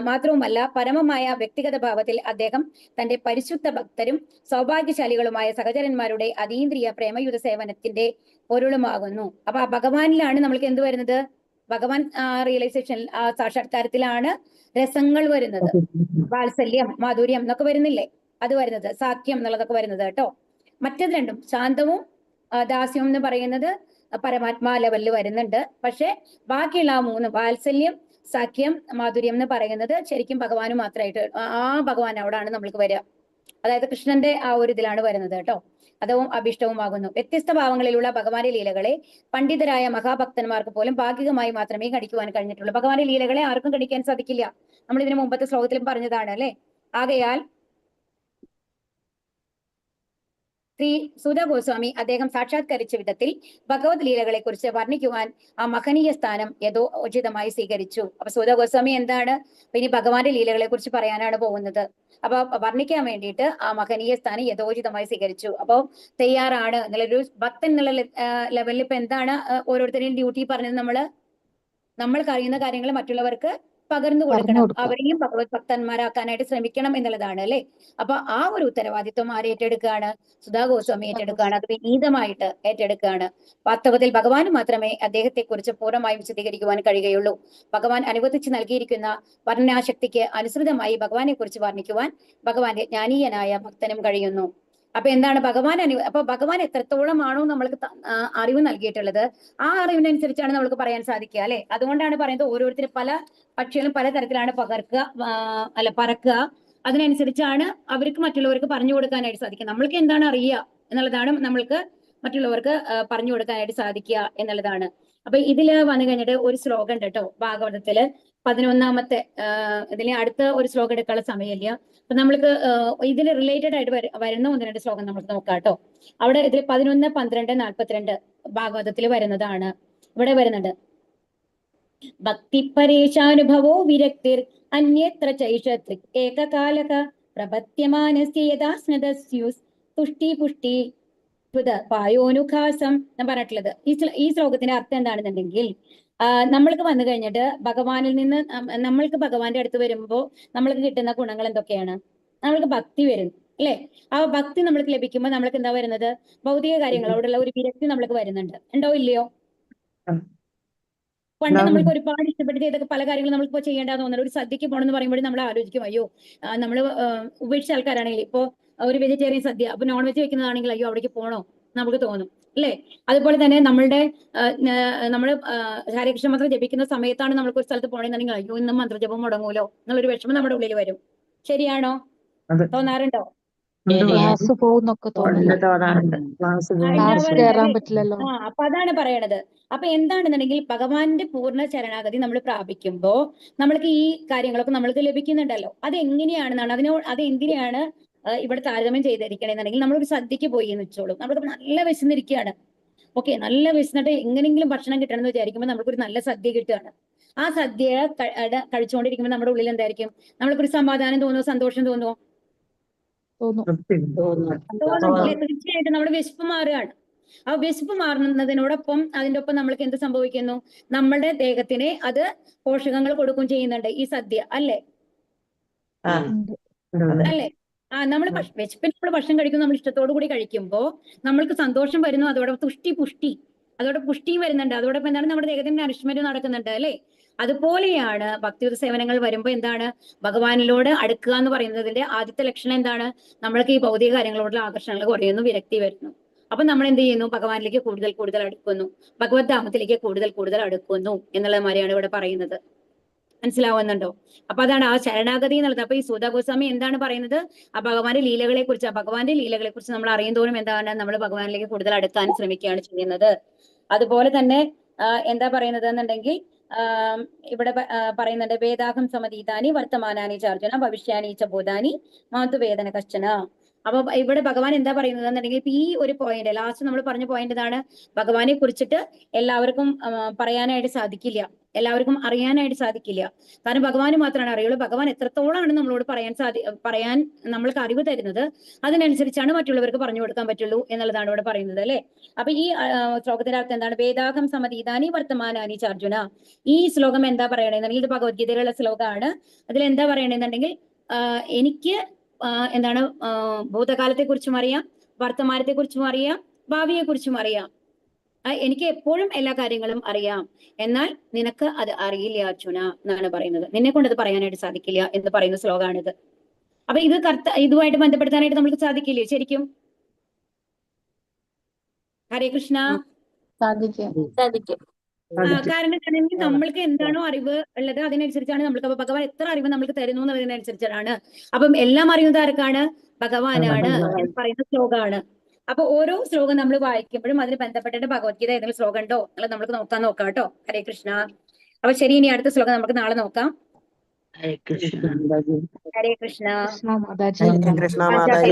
മാത്രവുമല്ല പരമമായ വ്യക്തിഗത ഭാവത്തിൽ അദ്ദേഹം തന്റെ പരിശുദ്ധ ഭക്തരും സൗഭാഗ്യശാലികളുമായ സഹചരന്മാരുടെ അതീന്ദ്രിയ പ്രേമയുധ സേവനത്തിന്റെ പൊരുളുമാകുന്നു. അപ്പൊ ആ ഭഗവാനിലാണ് നമ്മൾക്ക് എന്ത് വരുന്നത്? ഭഗവാൻ റിയലൈസേഷനിൽ ആ സാക്ഷാത്കാരത്തിലാണ് രസങ്ങൾ വരുന്നത്. വാത്സല്യം, മാധുര്യം എന്നൊക്കെ വരുന്നില്ലേ? അത് വരുന്നത്, സാഖ്യം എന്നുള്ളതൊക്കെ വരുന്നത് കേട്ടോ. മറ്റത് രണ്ടും ശാന്തവും ദാസ്യം എന്ന് പറയുന്നത് പരമാത്മാ ലെവലിൽ വരുന്നുണ്ട്. പക്ഷെ ബാക്കിയുള്ള ആ 3 വാത്സല്യം, സാഖ്യം, മാധുര്യം എന്ന് പറയുന്നത് ശരിക്കും ഭഗവാന് മാത്രമായിട്ട് ആ ഭഗവാൻ അവിടാണ് നമ്മൾക്ക് വരിക. അതായത് കൃഷ്ണന്റെ ആ ഒരു ഇതിലാണ് വരുന്നത് കേട്ടോ. അതവും അഭിഷ്ടവുമാകുന്നു. വ്യത്യസ്ത ഭാവങ്ങളിലുള്ള ഭഗവാന്റെ ലീലകളെ പണ്ഡിതരായ മഹാഭക്തന്മാർക്ക് പോലും ഭാഗികമായി മാത്രമേ കടിക്കുവാൻ കഴിഞ്ഞിട്ടുള്ളൂ. ഭഗവാന്റെ ലീലകളെ ആർക്കും കടിക്കാൻ സാധിക്കില്ല. നമ്മൾ ഇതിന് മുമ്പത്തെ ശ്ലോകത്തിലും പറഞ്ഞതാണ് അല്ലെ. ആകയാൽ ശ്രീ സുധ ഗോസ്വാമി അദ്ദേഹം സാക്ഷാത്കരിച്ച വിധത്തിൽ ഭഗവത് ലീലകളെ കുറിച്ച് വർണ്ണിക്കുവാൻ ആ മഹനീയ സ്ഥാനം യഥോചിതമായി സ്വീകരിച്ചു. അപ്പൊ സുധ ഗോസ്വാമി എന്താണ്? ഇനി ഭഗവാന്റെ ലീലകളെ കുറിച്ച് പറയാനാണ് പോകുന്നത്. അപ്പൊ വർണ്ണിക്കാൻ വേണ്ടിയിട്ട് ആ മഹനീയ സ്ഥാനം യഥോചിതമായി സ്വീകരിച്ചു. അപ്പൊ തയ്യാറാണ് എന്നുള്ളൊരു ഭക്തൻ എന്നുള്ള ലെവലിൽ ഇപ്പൊ എന്താണ് ഓരോരുത്തരുടെയും ഡ്യൂട്ടി പറഞ്ഞത് നമ്മൾക്ക് അറിയുന്ന കാര്യങ്ങൾ മറ്റുള്ളവർക്ക് പകർന്നു കൊടുക്കണം, കൊടുക്കുക. അവരെയും ഭഗവത് ഭക്തന്മാരാക്കാനായിട്ട് ശ്രമിക്കണം എന്നുള്ളതാണ് അല്ലെ. അപ്പൊ ആ ഒരു ഉത്തരവാദിത്വം ആര് ഏറ്റെടുക്കുകയാണ്? സുധാ ഗോസ്വാമി ഏറ്റെടുക്കുകയാണ്. അത് വിനീതമായിട്ട് ഏറ്റെടുക്കുകയാണ്. വാസ്തവത്തിൽ ഭഗവാന് മാത്രമേ അദ്ദേഹത്തെ കുറിച്ച് പൂർണ്ണമായും വിശദീകരിക്കുവാൻ കഴിയുകയുള്ളൂ. ഭഗവാൻ അനുവദിച്ച് നൽകിയിരിക്കുന്ന വർണ്ണനാശക്തിക്ക് അനുസൃതമായി ഭഗവാനെ കുറിച്ച് വർണ്ണിക്കുവാൻ ഭഗവാന്റെ ജ്ഞാനീയനായ ഭക്തനും കഴിയുന്നു. അപ്പൊ എന്താണ് അപ്പൊ ഭഗവാൻ എത്രത്തോളമാണോ നമ്മൾക്ക് അറിവ് നൽകിയിട്ടുള്ളത്, ആ അറിവിനനുസരിച്ചാണ് നമ്മൾക്ക് പറയാൻ സാധിക്കുക അല്ലെ. അതുകൊണ്ടാണ് പറയുന്നത് ഓരോരുത്തരും പല പക്ഷികളും പല തരത്തിലാണ് പറക്കുക. അതിനനുസരിച്ചാണ് അവർക്ക് മറ്റുള്ളവർക്ക് പറഞ്ഞു കൊടുക്കാനായിട്ട് സാധിക്കുക. നമ്മൾക്ക് എന്താണ് അറിയുക എന്നുള്ളതാണ് നമ്മൾക്ക് മറ്റുള്ളവർക്ക് പറഞ്ഞു കൊടുക്കാനായിട്ട് സാധിക്കുക എന്നുള്ളതാണ്. അപ്പൊ ഇതില് വന്നു കഴിഞ്ഞിട്ട് ഒരു ശ്ലോകം ഉണ്ട് കേട്ടോ, ഭാഗവതത്തില് 11-ാമത്തെ ഇതിലെ അടുത്ത ഒരു ശ്ലോകം എടുക്കാനുള്ള സമയമില്ല. അപ്പൊ നമ്മൾക്ക് ഇതിന് റിലേറ്റഡ് ആയിട്ട് വരുന്ന 1-2 ശ്ലോകം നമുക്ക് നോക്കാം കേട്ടോ. അവിടെ ഇതിൽ 11, 12, 42 ഭാഗവതത്തിൽ വരുന്നതാണ്. ഇവിടെ വരുന്നുണ്ട്, ഭക്തി പരേശാനുഭവോ വിരക്തിർ അന്യത്ര ചൈഷത്രി ഏകകാലക പ്രപത്യമാനസ്യ യഥാ സ്നദസ്യൂസ് തുഷ്ടി പുഷ്ടി പായോനുഖാസം എന്ന് പറഞ്ഞിട്ടുള്ളത്. ഈ ശ്ലോകത്തിന്റെ അർത്ഥം എന്താണെന്നുണ്ടെങ്കിൽ, നമ്മൾക്ക് വന്നു കഴിഞ്ഞിട്ട് ഭഗവാനിൽ നിന്ന് നമ്മൾക്ക് ഭഗവാന്റെ അടുത്ത് വരുമ്പോ നമ്മൾക്ക് കിട്ടുന്ന ഗുണങ്ങൾ എന്തൊക്കെയാണ്? നമ്മൾക്ക് ഭക്തി വരും അല്ലെ. ആ ഭക്തി നമ്മൾക്ക് ലഭിക്കുമ്പോൾ നമ്മൾക്ക് എന്താ വരുന്നത്? ഭൗതിക കാര്യങ്ങളോടുള്ള ഒരു വിരക്തി നമ്മൾക്ക് വരുന്നുണ്ട്. ഉണ്ടോ ഇല്ലയോ? പണ്ട് നമ്മൾക്ക് ഒരുപാട് ഇഷ്ടപ്പെട്ട് ചെയ്തൊക്കെ പല കാര്യങ്ങളും നമ്മളിപ്പോ ചെയ്യേണ്ടതെന്ന് തോന്നുന്നത്. ഒരു സദ്യക്ക് പോകണമെന്ന് പറയുമ്പോഴും നമ്മൾ ആലോചിക്കും, അയ്യോ നമ്മൾ ഉപേക്ഷിച്ച ആൾക്കാരാണെങ്കിൽ ഇപ്പോ ഒരു വെജിറ്റേറിയൻ സദ്യ, അപ്പൊ നോൺ വെജ് വെക്കുന്നതാണെങ്കിൽ അയ്യോ അവിടേക്ക് പോകണോ നമുക്ക് തോന്നും അല്ലേ. അതുപോലെ തന്നെ നമ്മൾ ഹരകൃഷ്ണ മന്ത്രം ജപിക്കുന്ന സമയത്താണ് നമ്മൾക്ക് ഒരു സ്ഥലത്ത് പോകണമെന്നുണ്ടെങ്കിൽ അയ്യോ ഇന്നും മന്ത്രജപം മുടങ്ങൂലോ എന്നുള്ളൊരു വിഷമം നമ്മുടെ ഉള്ളിൽ വരും. ശരിയാണോ? തോന്നാറുണ്ടോ? ക്ലാസ് പോകുന്നൊക്കെ തോന്നുന്നു. ക്ലാസ് കയറാൻ പറ്റില്ലല്ലോ. അപ്പൊ അതാണ് പറയണത്. അപ്പൊ എന്താണെന്നുണ്ടെങ്കിൽ ഭഗവാന്റെ പൂർണ്ണ ശരണാഗതി നമ്മൾ പ്രാപിക്കുമ്പോ നമ്മൾക്ക് ഈ കാര്യങ്ങളൊക്കെ നമ്മൾക്ക് ലഭിക്കുന്നുണ്ടല്ലോ. അത് എങ്ങനെയാണെന്നാണ് അതെന്തിനാണ് ഇവിടെ താരതമ്യം ചെയ്തിരിക്കണെന്നുണ്ടെങ്കിൽ, നമ്മളൊരു സദ്യക്ക് പോയി എന്ന് വെച്ചോളൂ, നമ്മൾക്ക് നല്ല വിശന്നിരിക്കുകയാണ്. ഓക്കെ, നല്ല വിശന്നിട്ട് എങ്ങനെയെങ്കിലും ഭക്ഷണം കിട്ടണം എന്ന് വിചാരിക്കുമ്പോൾ നമ്മൾക്കൊരു നല്ല സദ്യ കിട്ടുകയാണ്. ആ സദ്യ കഴിച്ചുകൊണ്ടിരിക്കുമ്പോൾ നമ്മുടെ ഉള്ളിൽ എന്തായിരിക്കും? നമ്മൾക്കൊരു സമാധാനം തോന്നുമോ? സന്തോഷം തോന്നുമോ? തീർച്ചയായിട്ടും നമ്മുടെ വിശപ്പ് മാറുകയാണ്. ആ വിശപ്പ് മാറുന്നതിനോടൊപ്പം അതിന്റെ ഒപ്പം നമ്മൾക്ക് എന്ത് സംഭവിക്കുന്നു? നമ്മളുടെ ദേഹത്തിന് അത് പോഷകങ്ങൾ കൊടുക്കുകയും ചെയ്യുന്നുണ്ട് ഈ സദ്യ അല്ലേ. അല്ലേ? നമ്മൾ വിശപ്പിന് നമ്മൾ ഭക്ഷണം കഴിക്കുന്നു, നമ്മൾ ഇഷ്ടത്തോടു കൂടി കഴിക്കുമ്പോ നമ്മൾക്ക് സന്തോഷം വരുന്നു. അതോടൊപ്പം അതോടെ പുഷ്ടിയും വരുന്നുണ്ട്. അതോടൊപ്പം എന്താണ്? നമ്മുടെ ദേഹത്തിന്റെ നറിഷ്മെന്റ് നടക്കുന്നുണ്ട് അല്ലെ. അതുപോലെയാണ് ഭക്തിയുത സേവനങ്ങൾ വരുമ്പോ എന്താണ്? ഭഗവാനിലോട് അടുക്കുക എന്ന് പറയുന്നതിന്റെ ആദ്യത്തെ ലക്ഷണം എന്താണ്? നമ്മൾക്ക് ഈ ഭൗതിക കാര്യങ്ങളോടുള്ള ആകർഷണങ്ങൾ കുറയുന്നു, വിരക്തി വരുന്നു. അപ്പൊ നമ്മൾ എന്ത് ചെയ്യുന്നു? ഭഗവാനിലേക്ക് കൂടുതൽ അടുക്കുന്നു, ഭഗവത് ധാമത്തിലേക്ക് കൂടുതൽ അടുക്കുന്നു എന്നുള്ള മാതിരിയാണ് ഇവിടെ പറയുന്നത്. മനസ്സിലാവുന്നുണ്ടോ? അപ്പൊ അതാണ് ആ ശരണാഗതി എന്നുള്ളത്. അപ്പൊ ഈ സുധാ ഗോസ്വാമി എന്താണ് പറയുന്നത്? ആ ഭഗവാന്റെ ലീലകളെ കുറിച്ച് നമ്മൾ അറിയും തോറും എന്താണ്? നമ്മൾ ഭഗവാനിലേക്ക് കൂടുതൽ അടുക്കാൻ ശ്രമിക്കുകയാണ് ചെയ്യുന്നത്. അതുപോലെ തന്നെ എന്താ പറയുന്നത് എന്നുണ്ടെങ്കിൽ, ഇവിടെ പറയുന്നുണ്ട്, വേദാഹം സമതീതാനി വർത്തമാനാനി ചാർജുന ഭവിഷ്യാനി ച ഭൂതാനി മാതു വേദന കശ്ചന. അപ്പൊ ഇവിടെ ഭഗവാൻ എന്താ പറയുന്നത് എന്നുണ്ടെങ്കിൽ, ഇപ്പൊ ഈ ഒരു പോയിന്റ്, ലാസ്റ്റ് നമ്മൾ പറഞ്ഞ പോയിന്റ് ഇതാണ്, ഭഗവാനെ കുറിച്ചിട്ട് എല്ലാവർക്കും പറയാനായിട്ട് സാധിക്കില്ല, എല്ലാവർക്കും അറിയാനായിട്ട് സാധിക്കില്ല. കാരണം ഭഗവാന് മാത്രമാണ് അറിയുള്ളൂ. ഭഗവാൻ എത്രത്തോളമാണ് നമ്മളോട് പറയാൻ നമ്മൾക്ക് അറിവ് തരുന്നത്, അതിനനുസരിച്ചാണ് മറ്റുള്ളവർക്ക് പറഞ്ഞു കൊടുക്കാൻ പറ്റുള്ളൂ എന്നുള്ളതാണ് ഇവിടെ പറയുന്നത് അല്ലെ. അപ്പൊ ഈ ശ്ലോകത്തിന്റെ അർത്ഥം എന്താണ്? വേദാഹം സമതീതാനി വർത്തമാനാനി ചാർജുന. ഈ ശ്ലോകം എന്താ പറയണെന്നുണ്ടെങ്കിൽ, ഇത് ഭഗവത്ഗീതയിലുള്ള ശ്ലോകമാണ്. അതിൽ എന്താ പറയണെന്നുണ്ടെങ്കിൽ, എനിക്ക് എന്താണ് ഭൂതകാലത്തെ കുറിച്ചും അറിയാം, വർത്തമാനത്തെ കുറിച്ചും അറിയാം, ഭാവിയെ കുറിച്ചും അറിയാം. എനിക്ക് എപ്പോഴും എല്ലാ കാര്യങ്ങളും അറിയാം, എന്നാൽ നിനക്ക് അത് അറിയില്ല അർജുന എന്നാണ് പറയുന്നത്. നിന്നെ കൊണ്ട് അത് പറയാനായിട്ട് സാധിക്കില്ല എന്ന് പറയുന്ന ശ്ലോകമാണിത്. അപ്പൊ ഇത് ഇതുമായിട്ട് ബന്ധപ്പെടുത്താനായിട്ട് നമുക്ക് സാധിക്കില്ലേ ശരിക്കും? ഹരേ കൃഷ്ണ. സാധിക്കും. കാരണം നമ്മൾക്ക് എന്താണോ അറിവ് ഉള്ളത് അതിനനുസരിച്ചാണ് നമ്മൾക്ക്. അപ്പൊ ഭഗവാൻ എത്ര അറിവ് നമ്മൾക്ക് തരുന്നു എന്നതിനനുസരിച്ചാണ്. അപ്പം എല്ലാം അറിയുന്നത് ആർക്കാണ്? ഭഗവാനാണ് എന്ന് പറയുന്ന ശ്ലോകമാണ്. അപ്പൊ ഓരോ ശ്ലോകം നമ്മൾ വായിക്കുമ്പോഴും അതിന് ബന്ധപ്പെട്ടിട്ട് ഭഗവത്ഗീത ഏതെങ്കിലും ശ്ലോകം ഉണ്ടോ എന്നുള്ളത് നമുക്ക് നോക്കാം കേട്ടോ. ഹരേ കൃഷ്ണ. അപ്പൊ ശരി, ഇനി അടുത്ത ശ്ലോകം നമുക്ക് നാളെ നോക്കാം. ഹരേ കൃഷ്ണ. ഹരേ കൃഷ്ണ മാതാജി. ഹരേ കൃഷ്ണ മാതാജി.